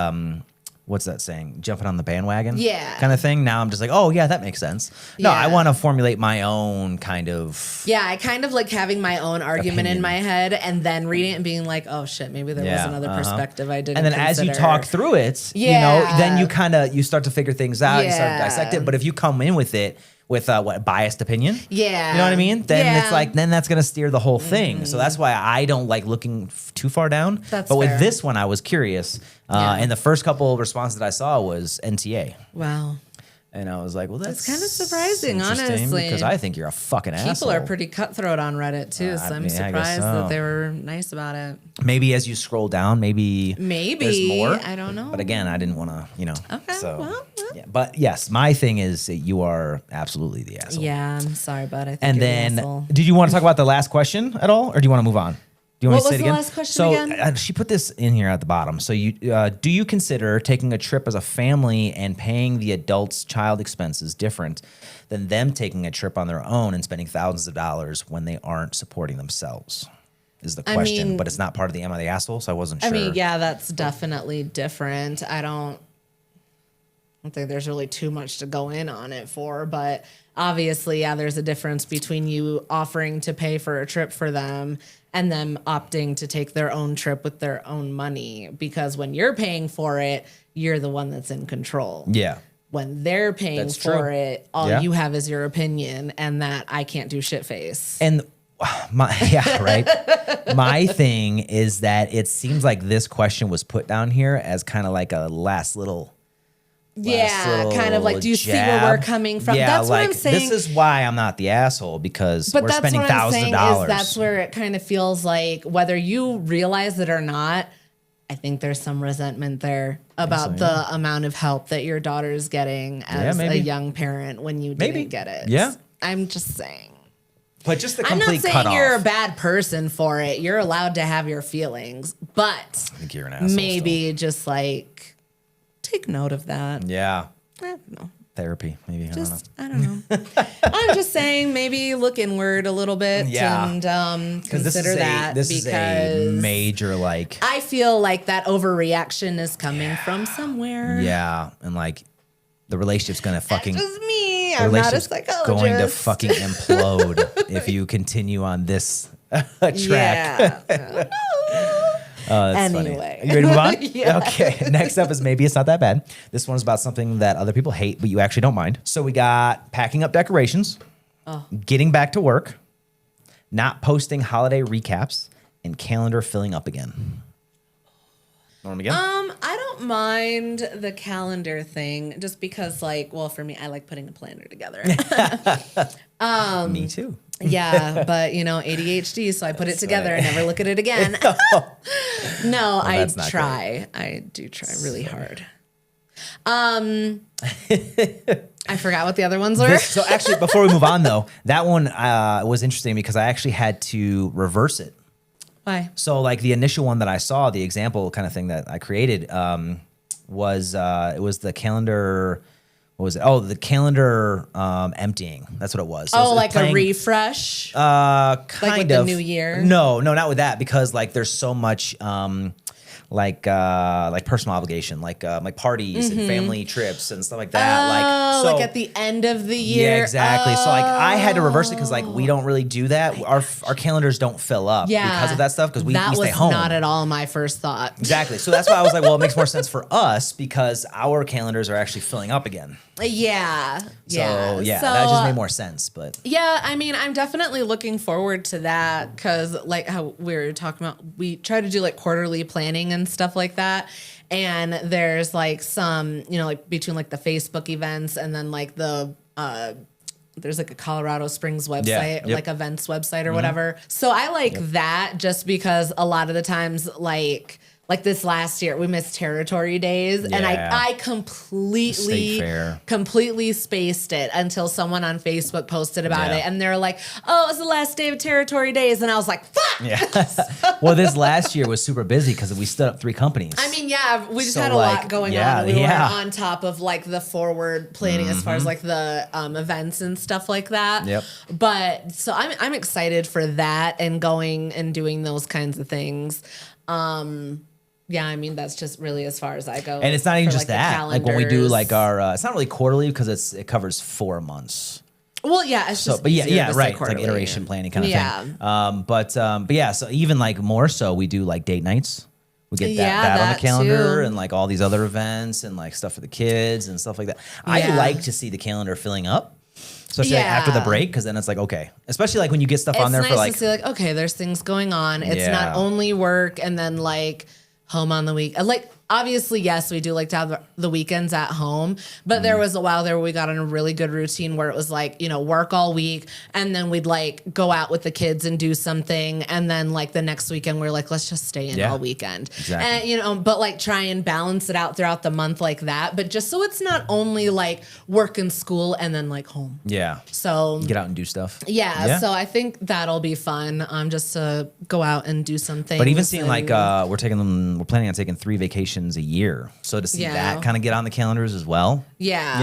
Speaker 1: what's that saying? Jumping on the bandwagon?
Speaker 2: Yeah.
Speaker 1: Kind of thing. Now I'm just like, oh, yeah, that makes sense. No, I want to formulate my own kind of.
Speaker 2: Yeah, I kind of like having my own argument in my head and then reading it and being like, oh, shit, maybe there was another perspective I didn't
Speaker 1: And then
Speaker 2: consider.
Speaker 1: as you talk through it, you know, then you start to figure things out. You start to dissect it. But if you come in with it, with biased opinion.
Speaker 2: Yeah.
Speaker 1: You know what I mean? Then it's like, then that's going to steer the whole thing. So that's why I don't like looking too far down.
Speaker 2: That's
Speaker 1: but with
Speaker 2: fair.
Speaker 1: this one, I was curious. And the first couple of responses that I saw was NTA.
Speaker 2: Wow.
Speaker 1: And I was like, well, that's
Speaker 2: kind of surprising,
Speaker 1: interesting,
Speaker 2: honestly.
Speaker 1: Because I think you're a fucking asshole.
Speaker 2: People are pretty cutthroat on Reddit, too. So I'm surprised that they were nice about it.
Speaker 1: Maybe as you scroll down, maybe there's more.
Speaker 2: I don't know.
Speaker 1: But again, I didn't want to,
Speaker 2: Okay,
Speaker 1: So,
Speaker 2: well.
Speaker 1: yeah. But yes, my thing is that you are absolutely the asshole.
Speaker 2: Yeah, I'm sorry, but I think
Speaker 1: And
Speaker 2: you're
Speaker 1: then,
Speaker 2: the asshole.
Speaker 1: did you want to talk about the last question at all, or do you want to move on? Do you want
Speaker 2: What
Speaker 1: me to say
Speaker 2: was
Speaker 1: it
Speaker 2: the
Speaker 1: again?
Speaker 2: last question
Speaker 1: so,
Speaker 2: again?
Speaker 1: she put this in here at the bottom. So, do you consider taking a trip as a family and paying the adult's child expenses different than them taking a trip on their own and spending thousands of dollars when they aren't supporting themselves? Is the question, but it's not part of the Am I the Asshole? So I wasn't sure.
Speaker 2: I mean, yeah, that's definitely different. I don't think there's really too much to go in on it for, but obviously, yeah, there's a difference between you offering to pay for a trip for them and them opting to take their own trip with their own money. Because when you're paying for it, you're the one that's in control.
Speaker 1: Yeah.
Speaker 2: When they're paying for it, all you have is your opinion and that I can't do shit face.
Speaker 1: And my my thing is that it seems like this question was put down here as kind of like a last little
Speaker 2: kind of like, do you see where we're coming from?
Speaker 1: Yeah,
Speaker 2: that's
Speaker 1: like,
Speaker 2: what I'm saying.
Speaker 1: This is why I'm not the asshole, because we're spending thousands of dollars.
Speaker 2: That's where it kind of feels like, whether you realize it or not, I think there's some resentment there about the amount of help that your daughter is getting as a young parent when you didn't get it.
Speaker 1: Yeah.
Speaker 2: I'm just saying.
Speaker 1: But just the
Speaker 2: I'm
Speaker 1: complete
Speaker 2: not saying
Speaker 1: cutoff.
Speaker 2: you're a bad person for it. You're allowed to have your feelings, but
Speaker 1: I think you're an asshole
Speaker 2: maybe just like take note of that.
Speaker 1: Yeah.
Speaker 2: I don't know.
Speaker 1: Therapy, maybe. I
Speaker 2: don't know. I'm just saying, maybe look inward a little bit and consider that.
Speaker 1: This is a major, like,
Speaker 2: I feel like that overreaction is coming from somewhere.
Speaker 1: Yeah, and like the relationship's gonna fucking.
Speaker 2: That's just me. I'm not a psychologist.
Speaker 1: Going to fucking implode if you continue on this track.
Speaker 2: Yeah.
Speaker 1: Oh, that's
Speaker 2: Anyway.
Speaker 1: funny. You ready to move on?
Speaker 2: Yeah.
Speaker 1: Okay. Next up is maybe it's not that bad. This one's about something that other people hate, but you actually don't mind. So we got packing up decorations, getting back to work, not posting holiday recaps, and calendar filling up again. Want them again?
Speaker 2: I don't mind the calendar thing just because, like, well, for me, I like putting a planner together.
Speaker 1: Me too.
Speaker 2: Yeah, but ADHD, so I put it together and never look at it again. No, I try. I do try really hard. I forgot what the other ones were.
Speaker 1: So actually, before we move on though, that one was interesting because I actually had to reverse it.
Speaker 2: Why?
Speaker 1: So like the initial one that I saw, the example kind of thing that I created was it was the calendar. What was it? Oh, the calendar emptying. That's what it was. So it was
Speaker 2: like
Speaker 1: playing,
Speaker 2: a refresh?
Speaker 1: Kind
Speaker 2: like with
Speaker 1: of.
Speaker 2: the new year?
Speaker 1: No, not with that because like there's so much like personal obligation, like parties and family trips and stuff like that.
Speaker 2: Like at the end of the year.
Speaker 1: Yeah, exactly. So like I had to reverse it because like we don't really do that. Our calendars don't fill up because of that stuff because we stay home.
Speaker 2: That was not at all my first thought.
Speaker 1: Exactly. So that's why I was like, well, it makes more sense for us because our calendars are actually filling up again.
Speaker 2: Yeah.
Speaker 1: So that just made more sense. But
Speaker 2: yeah, I mean, I'm definitely looking forward to that because like how we were talking about, we try to do like quarterly planning and stuff like that. And there's like some, like between like the Facebook events and then like the, there's like a Colorado Springs website, like events website or whatever. So I like that just because a lot of the times
Speaker 1: Mm-hmm.
Speaker 2: like this last year, we missed territory days, and I completely spaced it until someone on Facebook posted about it, and they're like, "Oh, it's the last day of territory days," and I was like, "Fuck!"
Speaker 1: Yeah. Well, this last year was super busy because we stood up 3 companies.
Speaker 2: I mean, we just had a lot going on. We were on top of like the forward planning as far as like the events and stuff like that.
Speaker 1: Yep.
Speaker 2: But so I'm excited for that and going and doing those kinds of things. Yeah, I mean, that's just really as far as I go.
Speaker 1: And it's not even just
Speaker 2: like
Speaker 1: that. Like when we do like our, it's not really quarterly because it covers 4 months.
Speaker 2: Well, yeah, it's just
Speaker 1: but yeah, right. It's like
Speaker 2: quarterly.
Speaker 1: iteration planning kind of thing. But yeah, so even like more so, we do like date nights. We get that on the calendar and like all these other events and like stuff for the kids and stuff like that. I like to see the calendar filling up. Especially like after the break, because then it's like, okay. Especially like when you get stuff on there for like.
Speaker 2: It's nice to see like, okay, there's things going on. It's not only work and then like home on the week. Like, obviously, yes, we do like to have the weekends at home, but there was a while there where we got in a really good routine where it was like, work all week and then we'd like go out with the kids and do something. And then like the next weekend, we're like, let's just stay in all weekend.
Speaker 1: Exactly.
Speaker 2: And, but like try and balance it out throughout the month like that. But just so it's not only like work and school and then like home.
Speaker 1: Yeah.
Speaker 2: So
Speaker 1: get out and do stuff.
Speaker 2: Yeah. So I think that'll be fun. Just to go out and do something.
Speaker 1: But even seeing like, we're planning on taking 3 vacations a year. So to see that kind of get on the calendars as well.
Speaker 2: Yeah.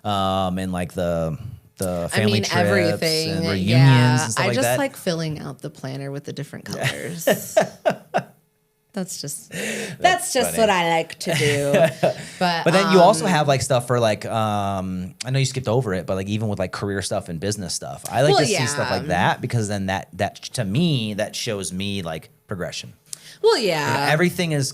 Speaker 1: And like the family trips
Speaker 2: everything.
Speaker 1: And reunions and stuff
Speaker 2: I
Speaker 1: like
Speaker 2: just
Speaker 1: that.
Speaker 2: like filling out the planner with the different colors. That's just what I like to do. But
Speaker 1: then you also have like stuff for like I know you skipped over it, but like even with like career stuff and business stuff, I like to see stuff like that because then that to me that shows me like progression.
Speaker 2: Well, yeah.
Speaker 1: Everything is,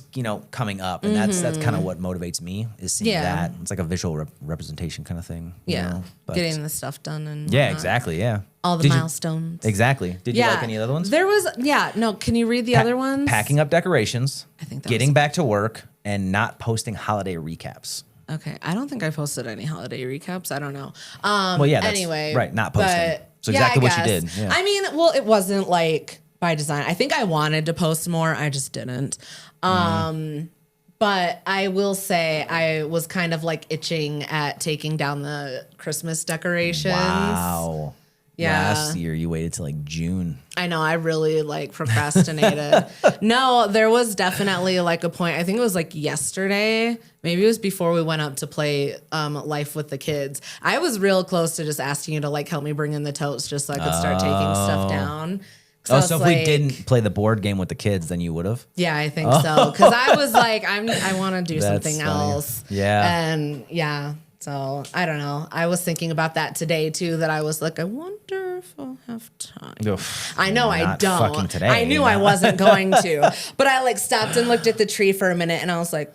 Speaker 1: coming up, and that's kind of what motivates me is seeing that. It's like a visual representation kind of thing.
Speaker 2: Yeah, getting the stuff done and
Speaker 1: exactly. Yeah,
Speaker 2: all the milestones.
Speaker 1: Exactly. Did you like any other ones?
Speaker 2: There was. Yeah, no. Can you read the other ones?
Speaker 1: Packing up decorations.
Speaker 2: I think
Speaker 1: getting back to work and not posting holiday recaps.
Speaker 2: Okay, I don't think I posted any holiday recaps. I don't know.
Speaker 1: Well, yeah. That's,
Speaker 2: anyway,
Speaker 1: right, not posting.
Speaker 2: But,
Speaker 1: so exactly what you did. Yeah.
Speaker 2: I mean, well, it wasn't like by design. I think I wanted to post more. I just didn't. But I will say I was kind of like itching at taking down the Christmas decorations.
Speaker 1: Wow.
Speaker 2: Yeah.
Speaker 1: Last year you waited till like June.
Speaker 2: I know. I really like procrastinated. No, there was definitely like a point. I think it was like yesterday. Maybe it was before we went up to play Life with the Kids. I was real close to just asking you to like help me bring in the totes just so I could start taking stuff down.
Speaker 1: Oh, so if we didn't play the board game with the kids, then you would have?
Speaker 2: Yeah, I think so. Because I was like, I want to do something else.
Speaker 1: Yeah.
Speaker 2: And yeah, so I don't know. I was thinking about that today too, that I was like, I wonder if I'll have time.
Speaker 1: Oof,
Speaker 2: I know I
Speaker 1: not
Speaker 2: don't.
Speaker 1: fucking today.
Speaker 2: I knew I wasn't going to. But I like stopped and looked at the tree for a minute and I was like,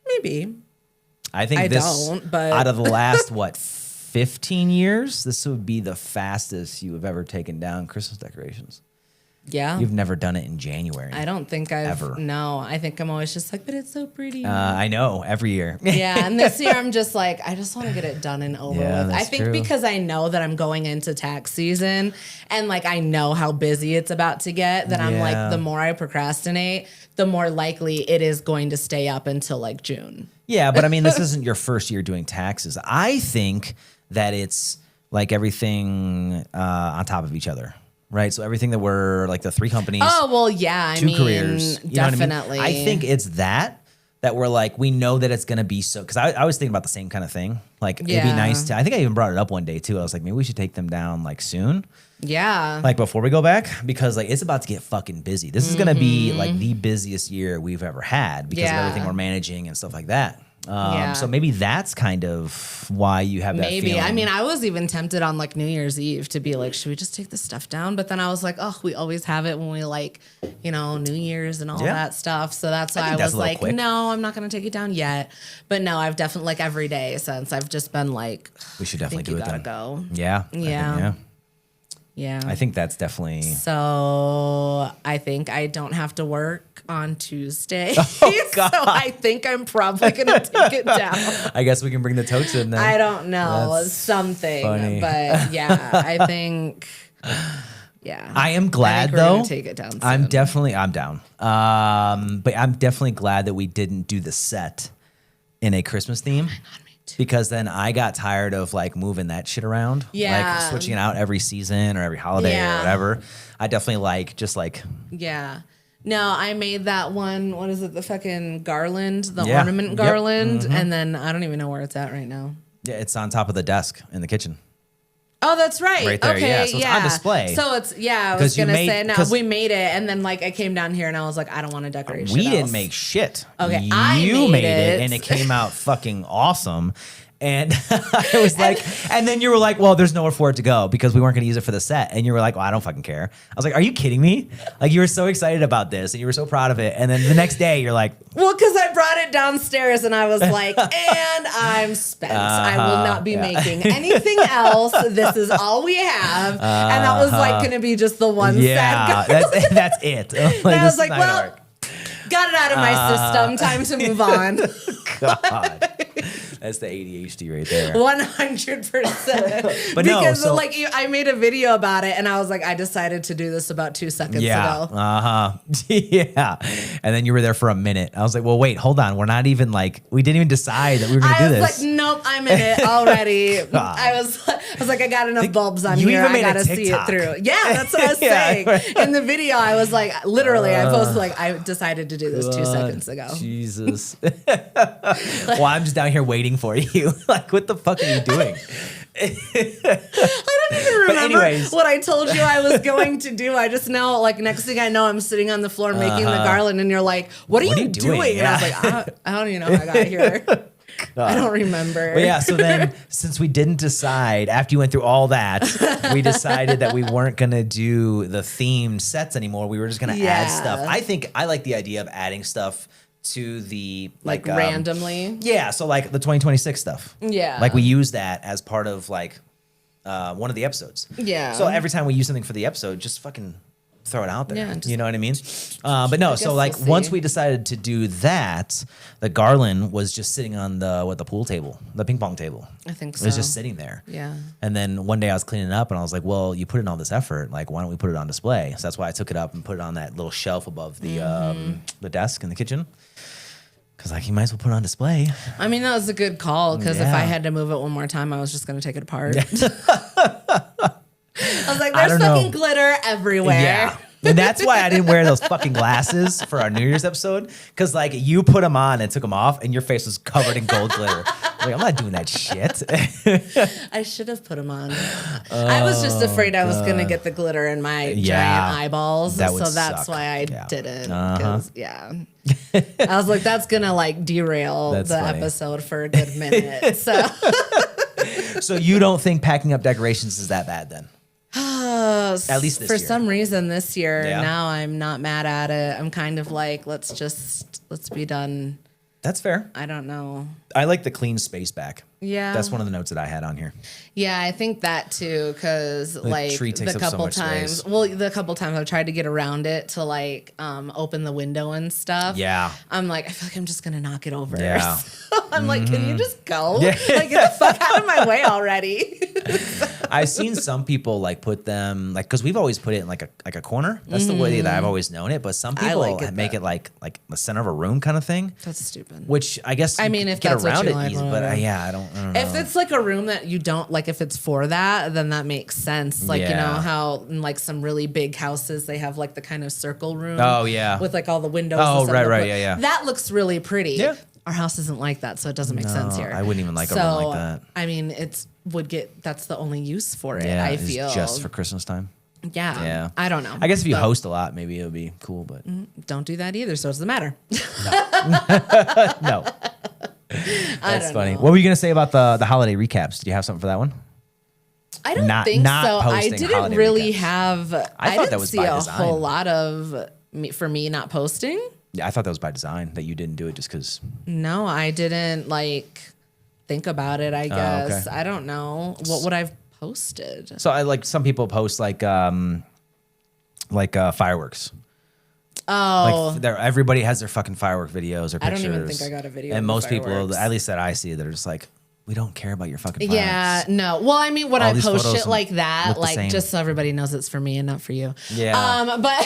Speaker 2: maybe.
Speaker 1: I think
Speaker 2: but
Speaker 1: out of the last, 15 years, this would be the fastest you have ever taken down Christmas decorations.
Speaker 2: Yeah.
Speaker 1: You've never done it in January.
Speaker 2: I don't think I've
Speaker 1: ever.
Speaker 2: No, I think I'm always just like, but it's so pretty.
Speaker 1: I know, every year.
Speaker 2: Yeah, and this year I'm just like, I just want to get it done and over
Speaker 1: Yeah,
Speaker 2: with. I
Speaker 1: that's
Speaker 2: think
Speaker 1: true.
Speaker 2: because I know that I'm going into tax season and like I know how busy it's about to get, that I'm
Speaker 1: Yeah.
Speaker 2: like, the more I procrastinate, the more likely it is going to stay up until like June.
Speaker 1: Yeah, but I mean, this isn't your first year doing taxes. I think that it's like everything on top of each other. Right, so everything that we're like the 3 companies.
Speaker 2: Oh well, yeah. I mean,
Speaker 1: careers. You know what I mean?
Speaker 2: definitely.
Speaker 1: I think it's that we're like, we know that it's gonna be so. Because I was thinking about the same kind of thing. Like it'd be
Speaker 2: Yeah.
Speaker 1: nice to. I think I even brought it up one day too. I was like, maybe we should take them down like soon,
Speaker 2: Yeah.
Speaker 1: like before we go back, because like it's about to get fucking busy. This is gonna be like the busiest year we've ever had because of
Speaker 2: Yeah.
Speaker 1: everything we're managing and stuff like that.
Speaker 2: Yeah.
Speaker 1: So maybe that's kind of why you have that
Speaker 2: Maybe.
Speaker 1: feeling.
Speaker 2: I mean, I was even tempted on like New Year's Eve to be like, should we just take this stuff down? But then I was like, oh, we always have it when we like, New Year's and all
Speaker 1: Yeah.
Speaker 2: that stuff. So that's why I
Speaker 1: think that's
Speaker 2: was
Speaker 1: a little
Speaker 2: like,
Speaker 1: quick.
Speaker 2: no, I'm not going to take it down yet. But no, I've definitely like every day since I've just been like,
Speaker 1: we should
Speaker 2: I
Speaker 1: definitely
Speaker 2: think
Speaker 1: do
Speaker 2: you
Speaker 1: it
Speaker 2: gotta
Speaker 1: then.
Speaker 2: go.
Speaker 1: Yeah.
Speaker 2: Yeah.
Speaker 1: Yeah.
Speaker 2: Yeah.
Speaker 1: I think that's definitely.
Speaker 2: So I think I don't have to work on Tuesday.
Speaker 1: Oh, God.
Speaker 2: So I think I'm probably going to take it down.
Speaker 1: I guess we can bring the totes in then.
Speaker 2: I don't know,
Speaker 1: That's
Speaker 2: something,
Speaker 1: funny.
Speaker 2: but yeah, I think, yeah.
Speaker 1: I am glad
Speaker 2: we're
Speaker 1: though.
Speaker 2: gonna take it down soon.
Speaker 1: I'm down. But I'm definitely glad that we didn't do the set in a Christmas theme. Because then I got tired of like moving that shit around.
Speaker 2: Yeah.
Speaker 1: Like switching it out every season or every holiday
Speaker 2: Yeah.
Speaker 1: or whatever. I definitely like just like.
Speaker 2: Yeah. No, I made that one. What is it? The fucking garland, the
Speaker 1: Yeah.
Speaker 2: ornament
Speaker 1: Yep.
Speaker 2: garland, and then I don't even know where it's at right now.
Speaker 1: Yeah, it's on top of the desk in the kitchen.
Speaker 2: Oh, that's right.
Speaker 1: Right there,
Speaker 2: Okay,
Speaker 1: yeah. So it's on display.
Speaker 2: So it's I was
Speaker 1: 'Cause you
Speaker 2: gonna
Speaker 1: made-
Speaker 2: say no.
Speaker 1: 'cause-
Speaker 2: We made it, and then like I came down here and I was like, I don't want to decorate.
Speaker 1: We
Speaker 2: shit
Speaker 1: didn't
Speaker 2: else.
Speaker 1: make shit.
Speaker 2: Okay,
Speaker 1: you
Speaker 2: I
Speaker 1: made
Speaker 2: made
Speaker 1: it,
Speaker 2: it.
Speaker 1: and it came out fucking awesome. And I was like, and then you were like, well, there's nowhere for it to go because we weren't going to use it for the set. And you were like, well, I don't fucking care. I was like, are you kidding me? Like, you were so excited about this and you were so proud of it. And then the next day you're like,
Speaker 2: Well, because I brought it downstairs and I was like, and I'm spent. I will not be making anything else. This is all we have. And that was like going to be just the one
Speaker 1: yeah,
Speaker 2: set.
Speaker 1: that's it. Like,
Speaker 2: And I
Speaker 1: this
Speaker 2: was like,
Speaker 1: is not gonna
Speaker 2: well,
Speaker 1: work.
Speaker 2: got it out of my system. Time to move on.
Speaker 1: God. That's the ADHD right there.
Speaker 2: 100%.
Speaker 1: But no,
Speaker 2: because
Speaker 1: so-
Speaker 2: like I made a video about it and I was like, I decided to do this about 2 seconds
Speaker 1: Yeah.
Speaker 2: ago.
Speaker 1: Yeah. And then you were there for a minute. I was like, well, wait, hold on. We're not even like, we didn't even decide that we were going to do
Speaker 2: I was
Speaker 1: this.
Speaker 2: like, nope, I'm in it already. I was like, I got enough bulbs on
Speaker 1: you
Speaker 2: here.
Speaker 1: even
Speaker 2: I
Speaker 1: made a
Speaker 2: gotta see it
Speaker 1: TikTok.
Speaker 2: through. Yeah, that's what I was
Speaker 1: Yeah,
Speaker 2: saying.
Speaker 1: right.
Speaker 2: In the video, I was like, literally, I posted like, I decided to do this 2 seconds ago.
Speaker 1: Jesus. Well, I'm just down here waiting for you. Like, what the fuck are you doing?
Speaker 2: I don't even remember
Speaker 1: anyways.
Speaker 2: what I told you I was going to do. I just know, like, next thing I know, I'm sitting on the floor making the garland, and you're like, "What are you doing?" And I was like, I don't even know how I got here. I don't remember.
Speaker 1: But yeah, so then since we didn't decide, after you went through all that, we decided that we weren't going to do the themed sets anymore. We were just going to add stuff. I like the idea of adding stuff to the
Speaker 2: like randomly.
Speaker 1: Yeah, so like the 2026 stuff.
Speaker 2: Yeah.
Speaker 1: Like we use that as part of like one of the episodes.
Speaker 2: Yeah.
Speaker 1: So every time we use something for the episode, just fucking throw it out there.
Speaker 2: Yeah, just-
Speaker 1: you know what I mean? But no, so
Speaker 2: guess
Speaker 1: like
Speaker 2: we'll
Speaker 1: once
Speaker 2: see.
Speaker 1: we decided to do that, the garland was just sitting on the pool table, the ping pong table.
Speaker 2: I think
Speaker 1: It was
Speaker 2: so.
Speaker 1: just sitting there.
Speaker 2: Yeah.
Speaker 1: And then one day I was cleaning up and I was like, well, you put in all this effort. Like, why don't we put it on display? So that's why I took it up and put it on that little shelf above the desk in the kitchen. Because like you might as well put it on display.
Speaker 2: I mean, that was a good call because if
Speaker 1: Yeah.
Speaker 2: I had to move it one more time, I was just going to take it apart. I was like,
Speaker 1: I
Speaker 2: there's
Speaker 1: don't know.
Speaker 2: fucking glitter everywhere.
Speaker 1: Yeah. And that's why I didn't wear those fucking glasses for our New Year's episode. Because like you put them on and took them off and your face was covered in gold glitter. Like, I'm not doing that shit.
Speaker 2: I should have put them on. I was just afraid I was going to get the glitter in my giant eyeballs.
Speaker 1: That would
Speaker 2: so that's
Speaker 1: suck.
Speaker 2: why I
Speaker 1: Yeah.
Speaker 2: didn't. 'Cause, yeah. I was like, that's going to like derail
Speaker 1: That's
Speaker 2: the
Speaker 1: funny.
Speaker 2: episode for a good minute. So
Speaker 1: So you don't think packing up decorations is that bad then? At least this
Speaker 2: for
Speaker 1: year.
Speaker 2: some reason this year,
Speaker 1: Yeah.
Speaker 2: now I'm not mad at it. I'm kind of like, let's be done.
Speaker 1: That's fair.
Speaker 2: I don't know.
Speaker 1: I like the clean space back.
Speaker 2: Yeah.
Speaker 1: That's one of the notes that I had on here.
Speaker 2: Yeah, I think that too, because like
Speaker 1: tree takes
Speaker 2: the
Speaker 1: up so
Speaker 2: couple
Speaker 1: much
Speaker 2: times,
Speaker 1: space.
Speaker 2: the couple times I've tried to get around it to like open the window and stuff.
Speaker 1: Yeah.
Speaker 2: I'm like, I feel like I'm just gonna knock it over.
Speaker 1: Yeah.
Speaker 2: So I'm like, can you just go?
Speaker 1: Yeah.
Speaker 2: Like, get the fuck out of my way already.
Speaker 1: I've seen some people like put them like because we've always put it in like a corner. That's the way that I've always known it. But some people make it like the center of a room kind of thing.
Speaker 2: That's stupid.
Speaker 1: Which I guess
Speaker 2: I
Speaker 1: you
Speaker 2: mean,
Speaker 1: could
Speaker 2: if
Speaker 1: get
Speaker 2: that's what
Speaker 1: around
Speaker 2: you
Speaker 1: it
Speaker 2: like,
Speaker 1: easy, but
Speaker 2: whatever.
Speaker 1: yeah, I don't know.
Speaker 2: If it's like a room that you don't like, if it's for that, then that makes sense. Like, you know
Speaker 1: Yeah.
Speaker 2: how in like some really big houses, they have like the kind of circle room.
Speaker 1: Oh, yeah.
Speaker 2: With like all the windows.
Speaker 1: Oh,
Speaker 2: and stuff.
Speaker 1: right, yeah.
Speaker 2: That looks really pretty.
Speaker 1: Yeah.
Speaker 2: Our house isn't like that, so it doesn't make sense here.
Speaker 1: I wouldn't even like a room like that.
Speaker 2: I mean, that's the only use for it,
Speaker 1: Yeah,
Speaker 2: I
Speaker 1: it's
Speaker 2: feel.
Speaker 1: just for Christmas time.
Speaker 2: Yeah.
Speaker 1: Yeah.
Speaker 2: I don't know.
Speaker 1: I guess if you
Speaker 2: But
Speaker 1: host a lot, maybe it would be cool, but
Speaker 2: don't do that either, so it doesn't matter.
Speaker 1: no. That's
Speaker 2: don't
Speaker 1: funny.
Speaker 2: know.
Speaker 1: What were you gonna say about the holiday recaps? Did you have something for that one?
Speaker 2: I don't
Speaker 1: Not-
Speaker 2: think
Speaker 1: not
Speaker 2: so. I
Speaker 1: posting
Speaker 2: didn't
Speaker 1: holiday
Speaker 2: really
Speaker 1: recaps.
Speaker 2: have. I
Speaker 1: thought
Speaker 2: didn't
Speaker 1: that was
Speaker 2: see
Speaker 1: by
Speaker 2: a
Speaker 1: design.
Speaker 2: whole lot of for me not posting.
Speaker 1: Yeah, I thought that was by design that you didn't do it just because.
Speaker 2: No, I didn't like think about it. I guess
Speaker 1: okay.
Speaker 2: I don't know what would I've posted.
Speaker 1: So I like some people post like fireworks.
Speaker 2: Oh,
Speaker 1: Like everybody has their fucking firework videos or
Speaker 2: I
Speaker 1: pictures.
Speaker 2: don't even think I got a video
Speaker 1: And
Speaker 2: of
Speaker 1: most people,
Speaker 2: fireworks.
Speaker 1: at least that I see, they're just like, we don't care about your fucking fireworks.
Speaker 2: yeah, no. Well, I mean, when
Speaker 1: All
Speaker 2: I
Speaker 1: these
Speaker 2: post
Speaker 1: photos
Speaker 2: shit like that,
Speaker 1: look the
Speaker 2: like
Speaker 1: same.
Speaker 2: just so everybody knows it's for me and not for you.
Speaker 1: Yeah.
Speaker 2: But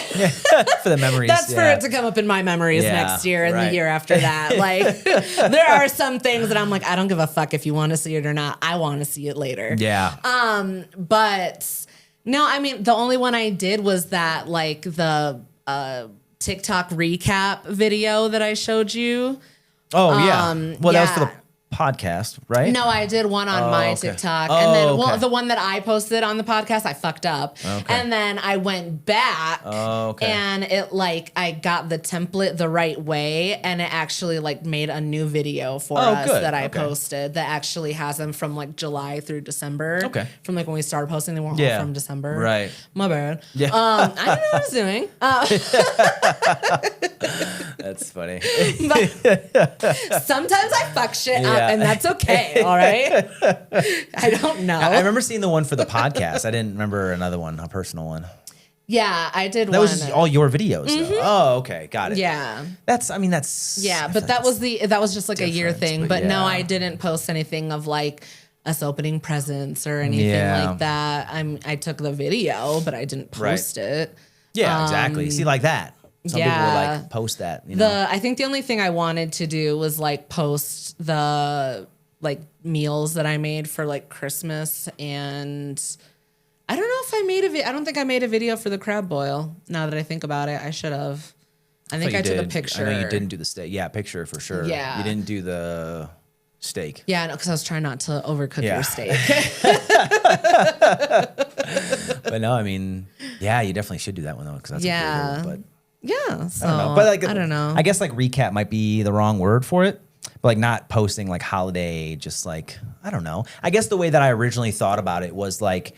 Speaker 1: For the memories.
Speaker 2: that's for
Speaker 1: yeah.
Speaker 2: it to come up in my memories
Speaker 1: Yeah,
Speaker 2: next year and
Speaker 1: right.
Speaker 2: the year after that. Like, there are some things that I'm like, I don't give a fuck if you want to see it or not. I want to see it later.
Speaker 1: Yeah.
Speaker 2: But no, I mean, the only one I did was that like the TikTok recap video that I showed you.
Speaker 1: Oh, yeah. Well, that was for
Speaker 2: yeah.
Speaker 1: the podcast, right?
Speaker 2: No, I did one on my
Speaker 1: okay.
Speaker 2: TikTok.
Speaker 1: Oh,
Speaker 2: And then, well,
Speaker 1: okay.
Speaker 2: the one that I posted on the podcast, I fucked up.
Speaker 1: Okay.
Speaker 2: And then I went back
Speaker 1: Okay.
Speaker 2: and it like, I got the template the right way and it actually like made a new video for us
Speaker 1: good.
Speaker 2: that I
Speaker 1: Okay.
Speaker 2: posted that actually has them from like July through December.
Speaker 1: Okay.
Speaker 2: From like when we started posting, they weren't
Speaker 1: Yeah.
Speaker 2: all from December.
Speaker 1: Right.
Speaker 2: My bad.
Speaker 1: Yeah.
Speaker 2: I don't know what I was doing.
Speaker 1: That's funny.
Speaker 2: Sometimes I fuck shit
Speaker 1: Yeah.
Speaker 2: up and that's okay. All right. I don't know.
Speaker 1: I remember seeing the one for the podcast. I didn't remember another one, a personal one.
Speaker 2: Yeah, I did
Speaker 1: That
Speaker 2: one.
Speaker 1: was all your videos, though. Oh, okay. Got it.
Speaker 2: Yeah.
Speaker 1: That's
Speaker 2: Yeah,
Speaker 1: I
Speaker 2: but
Speaker 1: feel
Speaker 2: that
Speaker 1: like
Speaker 2: was just like a year
Speaker 1: different,
Speaker 2: thing.
Speaker 1: but
Speaker 2: But no,
Speaker 1: yeah.
Speaker 2: I didn't post anything of like us opening presents or anything
Speaker 1: Yeah.
Speaker 2: like that. I took the video, but I didn't
Speaker 1: Right.
Speaker 2: post it.
Speaker 1: Yeah, exactly. See, like that. Some people will
Speaker 2: yeah.
Speaker 1: like post that. You know?
Speaker 2: I think the only thing I wanted to do was like post the like meals that I made for like Christmas, and I don't know if I made I don't think I made a video for the crab boil. Now that I think about it, I should have. I think
Speaker 1: But
Speaker 2: I
Speaker 1: you
Speaker 2: took a
Speaker 1: did.
Speaker 2: picture.
Speaker 1: I know you didn't do the steak. Yeah, picture for sure.
Speaker 2: Yeah.
Speaker 1: You didn't do the steak.
Speaker 2: Yeah, no, because I was trying not to overcook
Speaker 1: Yeah.
Speaker 2: your steak.
Speaker 1: But no, I mean, yeah, you definitely should do that one though, because that's
Speaker 2: Yeah.
Speaker 1: a cool, but
Speaker 2: Yeah, so
Speaker 1: I don't know. But like,
Speaker 2: I don't know.
Speaker 1: I guess like recap might be the wrong word for it. But like not posting like holiday, just like I don't know. I guess the way that I originally thought about it was like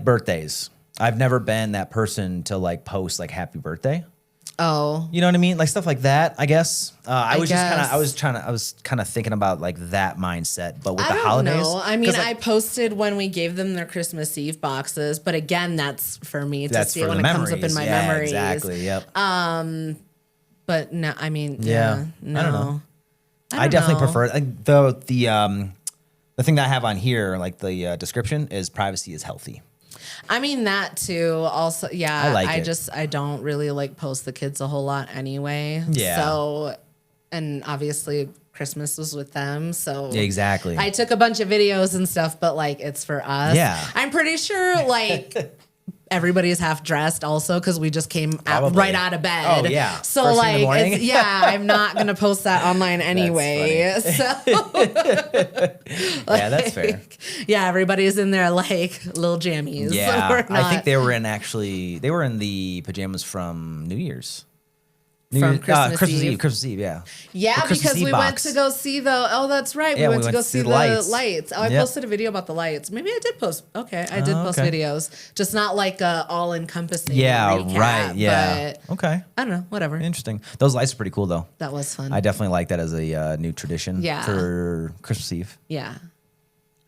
Speaker 1: birthdays. I've never been that person to like post like happy birthday.
Speaker 2: Oh,
Speaker 1: You know what I mean? Like stuff like that, I guess. I was
Speaker 2: guess.
Speaker 1: I was kind of thinking about like that mindset, but with
Speaker 2: I
Speaker 1: the
Speaker 2: don't
Speaker 1: holidays.
Speaker 2: know. I mean,
Speaker 1: 'cause, like,
Speaker 2: I posted when we gave them their Christmas Eve boxes, but again, that's for me to
Speaker 1: that's
Speaker 2: see
Speaker 1: for
Speaker 2: when
Speaker 1: the
Speaker 2: it comes up in
Speaker 1: memories.
Speaker 2: my
Speaker 1: Yeah,
Speaker 2: memories.
Speaker 1: exactly. Yep.
Speaker 2: But no, I mean,
Speaker 1: Yeah.
Speaker 2: no.
Speaker 1: I don't know. I
Speaker 2: don't
Speaker 1: definitely
Speaker 2: know.
Speaker 1: prefer like, the thing that I have on here, like the description, is privacy is healthy.
Speaker 2: I mean that too. Also, yeah.
Speaker 1: I like it.
Speaker 2: I don't really like post the kids a whole lot anyway.
Speaker 1: Yeah.
Speaker 2: So, and obviously Christmas was with them, so
Speaker 1: Yeah, exactly.
Speaker 2: I took a bunch of videos and stuff, but like it's for us.
Speaker 1: Yeah.
Speaker 2: I'm pretty sure like everybody's half dressed also because we just came
Speaker 1: Probably.
Speaker 2: right out of bed.
Speaker 1: Oh, yeah.
Speaker 2: So
Speaker 1: First thing in the
Speaker 2: like,
Speaker 1: morning.
Speaker 2: yeah, I'm not gonna post that online anyway. So
Speaker 1: Yeah, that's fair.
Speaker 2: yeah, everybody's in there like little jammies.
Speaker 1: Yeah,
Speaker 2: We're
Speaker 1: I think
Speaker 2: not-
Speaker 1: they were in the pajamas from New Year's.
Speaker 2: from Christmas Eve.
Speaker 1: Christmas Eve, yeah.
Speaker 2: Yeah, because we went to go see that's right.
Speaker 1: Yeah,
Speaker 2: we went to go see the lights. Oh, I
Speaker 1: Yep.
Speaker 2: posted a video about the lights. Maybe I did post. Okay, I did post videos. Just not like a all-encompassing recap,
Speaker 1: right. Yeah.
Speaker 2: But
Speaker 1: okay.
Speaker 2: I don't know. Whatever.
Speaker 1: Interesting. Those lights are pretty cool, though.
Speaker 2: That was fun.
Speaker 1: I definitely like that as a new tradition for Christmas Eve.
Speaker 2: Yeah.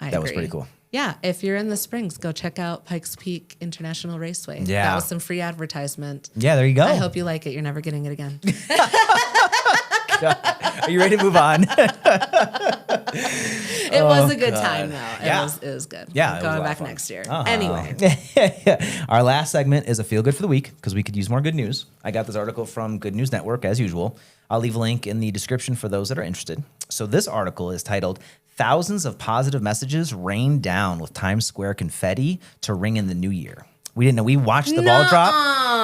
Speaker 2: I
Speaker 1: That
Speaker 2: agree.
Speaker 1: was pretty cool.
Speaker 2: Yeah, if you're in the Springs, go check out Pikes Peak International Raceway.
Speaker 1: Yeah.
Speaker 2: That was some free advertisement.
Speaker 1: Yeah, there you go.
Speaker 2: I hope you like it. You're never getting it again.
Speaker 1: Are you ready to move on?
Speaker 2: It was a good time, though. It was good.
Speaker 1: Yeah,
Speaker 2: I'm going back next year.
Speaker 1: Uh-huh.
Speaker 2: Anyway.
Speaker 1: Our last segment is a feel good for the week because we could use more good news. I got this article from Good News Network, as usual. I'll leave a link in the description for those that are interested. So this article is titled, Thousands of Positive Messages Rain Down with Times Square Confetti to Ring in the New Year. We didn't know. We watched the ball drop.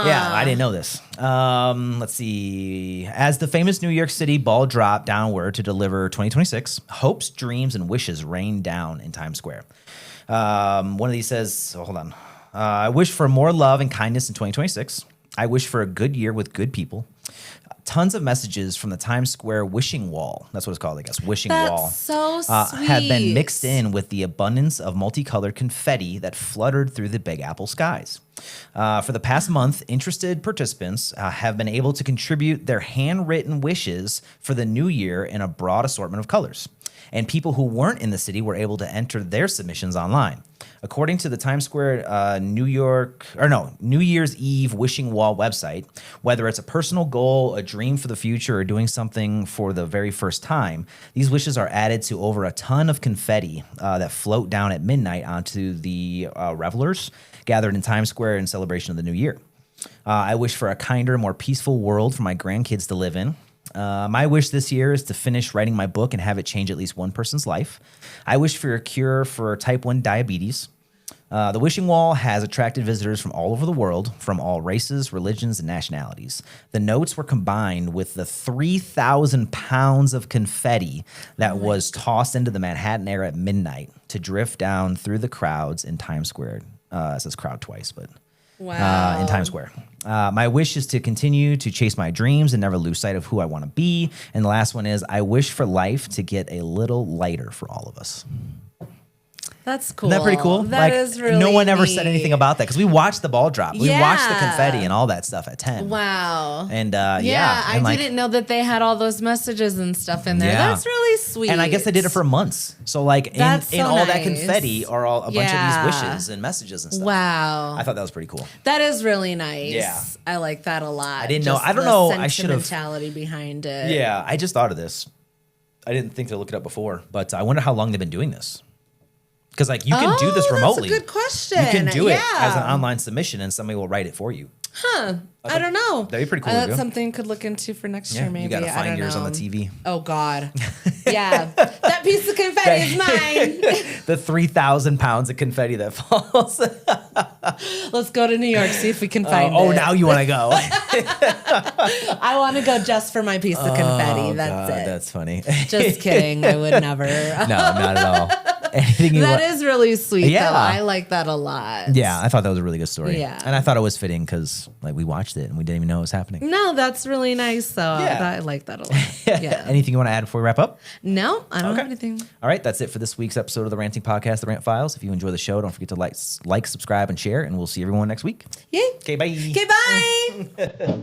Speaker 1: Yeah, I didn't know this. Let's see. As the famous New York City ball dropped downward to deliver 2026, hopes, dreams, and wishes rain down in Times Square. One of these says, hold on. I wish for more love and kindness in 2026. I wish for a good year with good people. Tons of messages from the Times Square wishing wall. That's what it's called, I guess. Wishing wall.
Speaker 2: That's so sweet.
Speaker 1: Have been mixed in with the abundance of multicolored confetti that fluttered through the Big Apple skies. For the past month, interested participants have been able to contribute their handwritten wishes for the new year in a broad assortment of colors. And people who weren't in the city were able to enter their submissions online. According to the Times Square New Year's Eve wishing wall website, whether it's a personal goal, a dream for the future, or doing something for the very first time, these wishes are added to over a ton of confetti that float down at midnight onto the revelers gathered in Times Square in celebration of the new year. I wish for a kinder, more peaceful world for my grandkids to live in. My wish this year is to finish writing my book and have it change at least one person's life. I wish for a cure for type 1 diabetes. The wishing wall has attracted visitors from all over the world, from all races, religions, and nationalities. The notes were combined with the 3,000 pounds of confetti that was tossed into the Manhattan air at midnight to drift down through the crowds in Times Square. It says crowd twice, but in Times Square. My wish is to continue to chase my dreams and never lose sight of who I want to be. And the last one is, I wish for life to get a little lighter for all of us.
Speaker 2: That's cool.
Speaker 1: Isn't that pretty cool?
Speaker 2: That is really
Speaker 1: no one ever
Speaker 2: neat.
Speaker 1: said anything about that because we watched the ball drop. We watched the confetti and all that stuff at 10.
Speaker 2: Wow.
Speaker 1: And
Speaker 2: I didn't know that they had all those messages and stuff in there.
Speaker 1: Yeah.
Speaker 2: That's really sweet.
Speaker 1: And I guess they did it for months. So in all that confetti are all a bunch of these wishes and messages and stuff.
Speaker 2: Wow.
Speaker 1: I thought that was pretty cool.
Speaker 2: That is really nice.
Speaker 1: Yeah.
Speaker 2: I like that a lot.
Speaker 1: I didn't know. I don't know.
Speaker 2: The
Speaker 1: I should have.
Speaker 2: sentimentality behind it.
Speaker 1: Yeah. I just thought of this. I didn't think to look it up before, but I wonder how long they've been doing this. Because you can do this remotely.
Speaker 2: That's a good question.
Speaker 1: You can do it as an online submission, and somebody will write it for you.
Speaker 2: Huh. I don't know.
Speaker 1: That'd be pretty cool.
Speaker 2: That's something you could look into for next year, maybe.
Speaker 1: You got to find yours on the TV.
Speaker 2: Oh, God. Yeah. That piece of confetti is mine.
Speaker 1: The 3,000 pounds of confetti that falls.
Speaker 2: Let's go to New York, see if we can find it.
Speaker 1: Oh, now you want to go.
Speaker 2: I want to go just for my piece of confetti. That's it.
Speaker 1: That's funny.
Speaker 2: Just kidding. I would never.
Speaker 1: No, not at all. That
Speaker 2: is really sweet,
Speaker 1: yeah.
Speaker 2: though. I like that a lot.
Speaker 1: Yeah, I thought that was a really good story.
Speaker 2: Yeah.
Speaker 1: And I thought it was fitting because we watched it and we didn't even know it was happening.
Speaker 2: No, that's really nice, though.
Speaker 1: Yeah.
Speaker 2: I like that a lot. Yeah.
Speaker 1: Anything you want to add before we wrap up?
Speaker 2: No, I don't have anything.
Speaker 1: All right, that's it for this week's episode of the Ranting Podcast, The Rant Files. If you enjoy the show, don't forget to like, subscribe, and share, and we'll see everyone next week.
Speaker 2: Yay.
Speaker 1: Okay, bye.
Speaker 2: Okay, bye.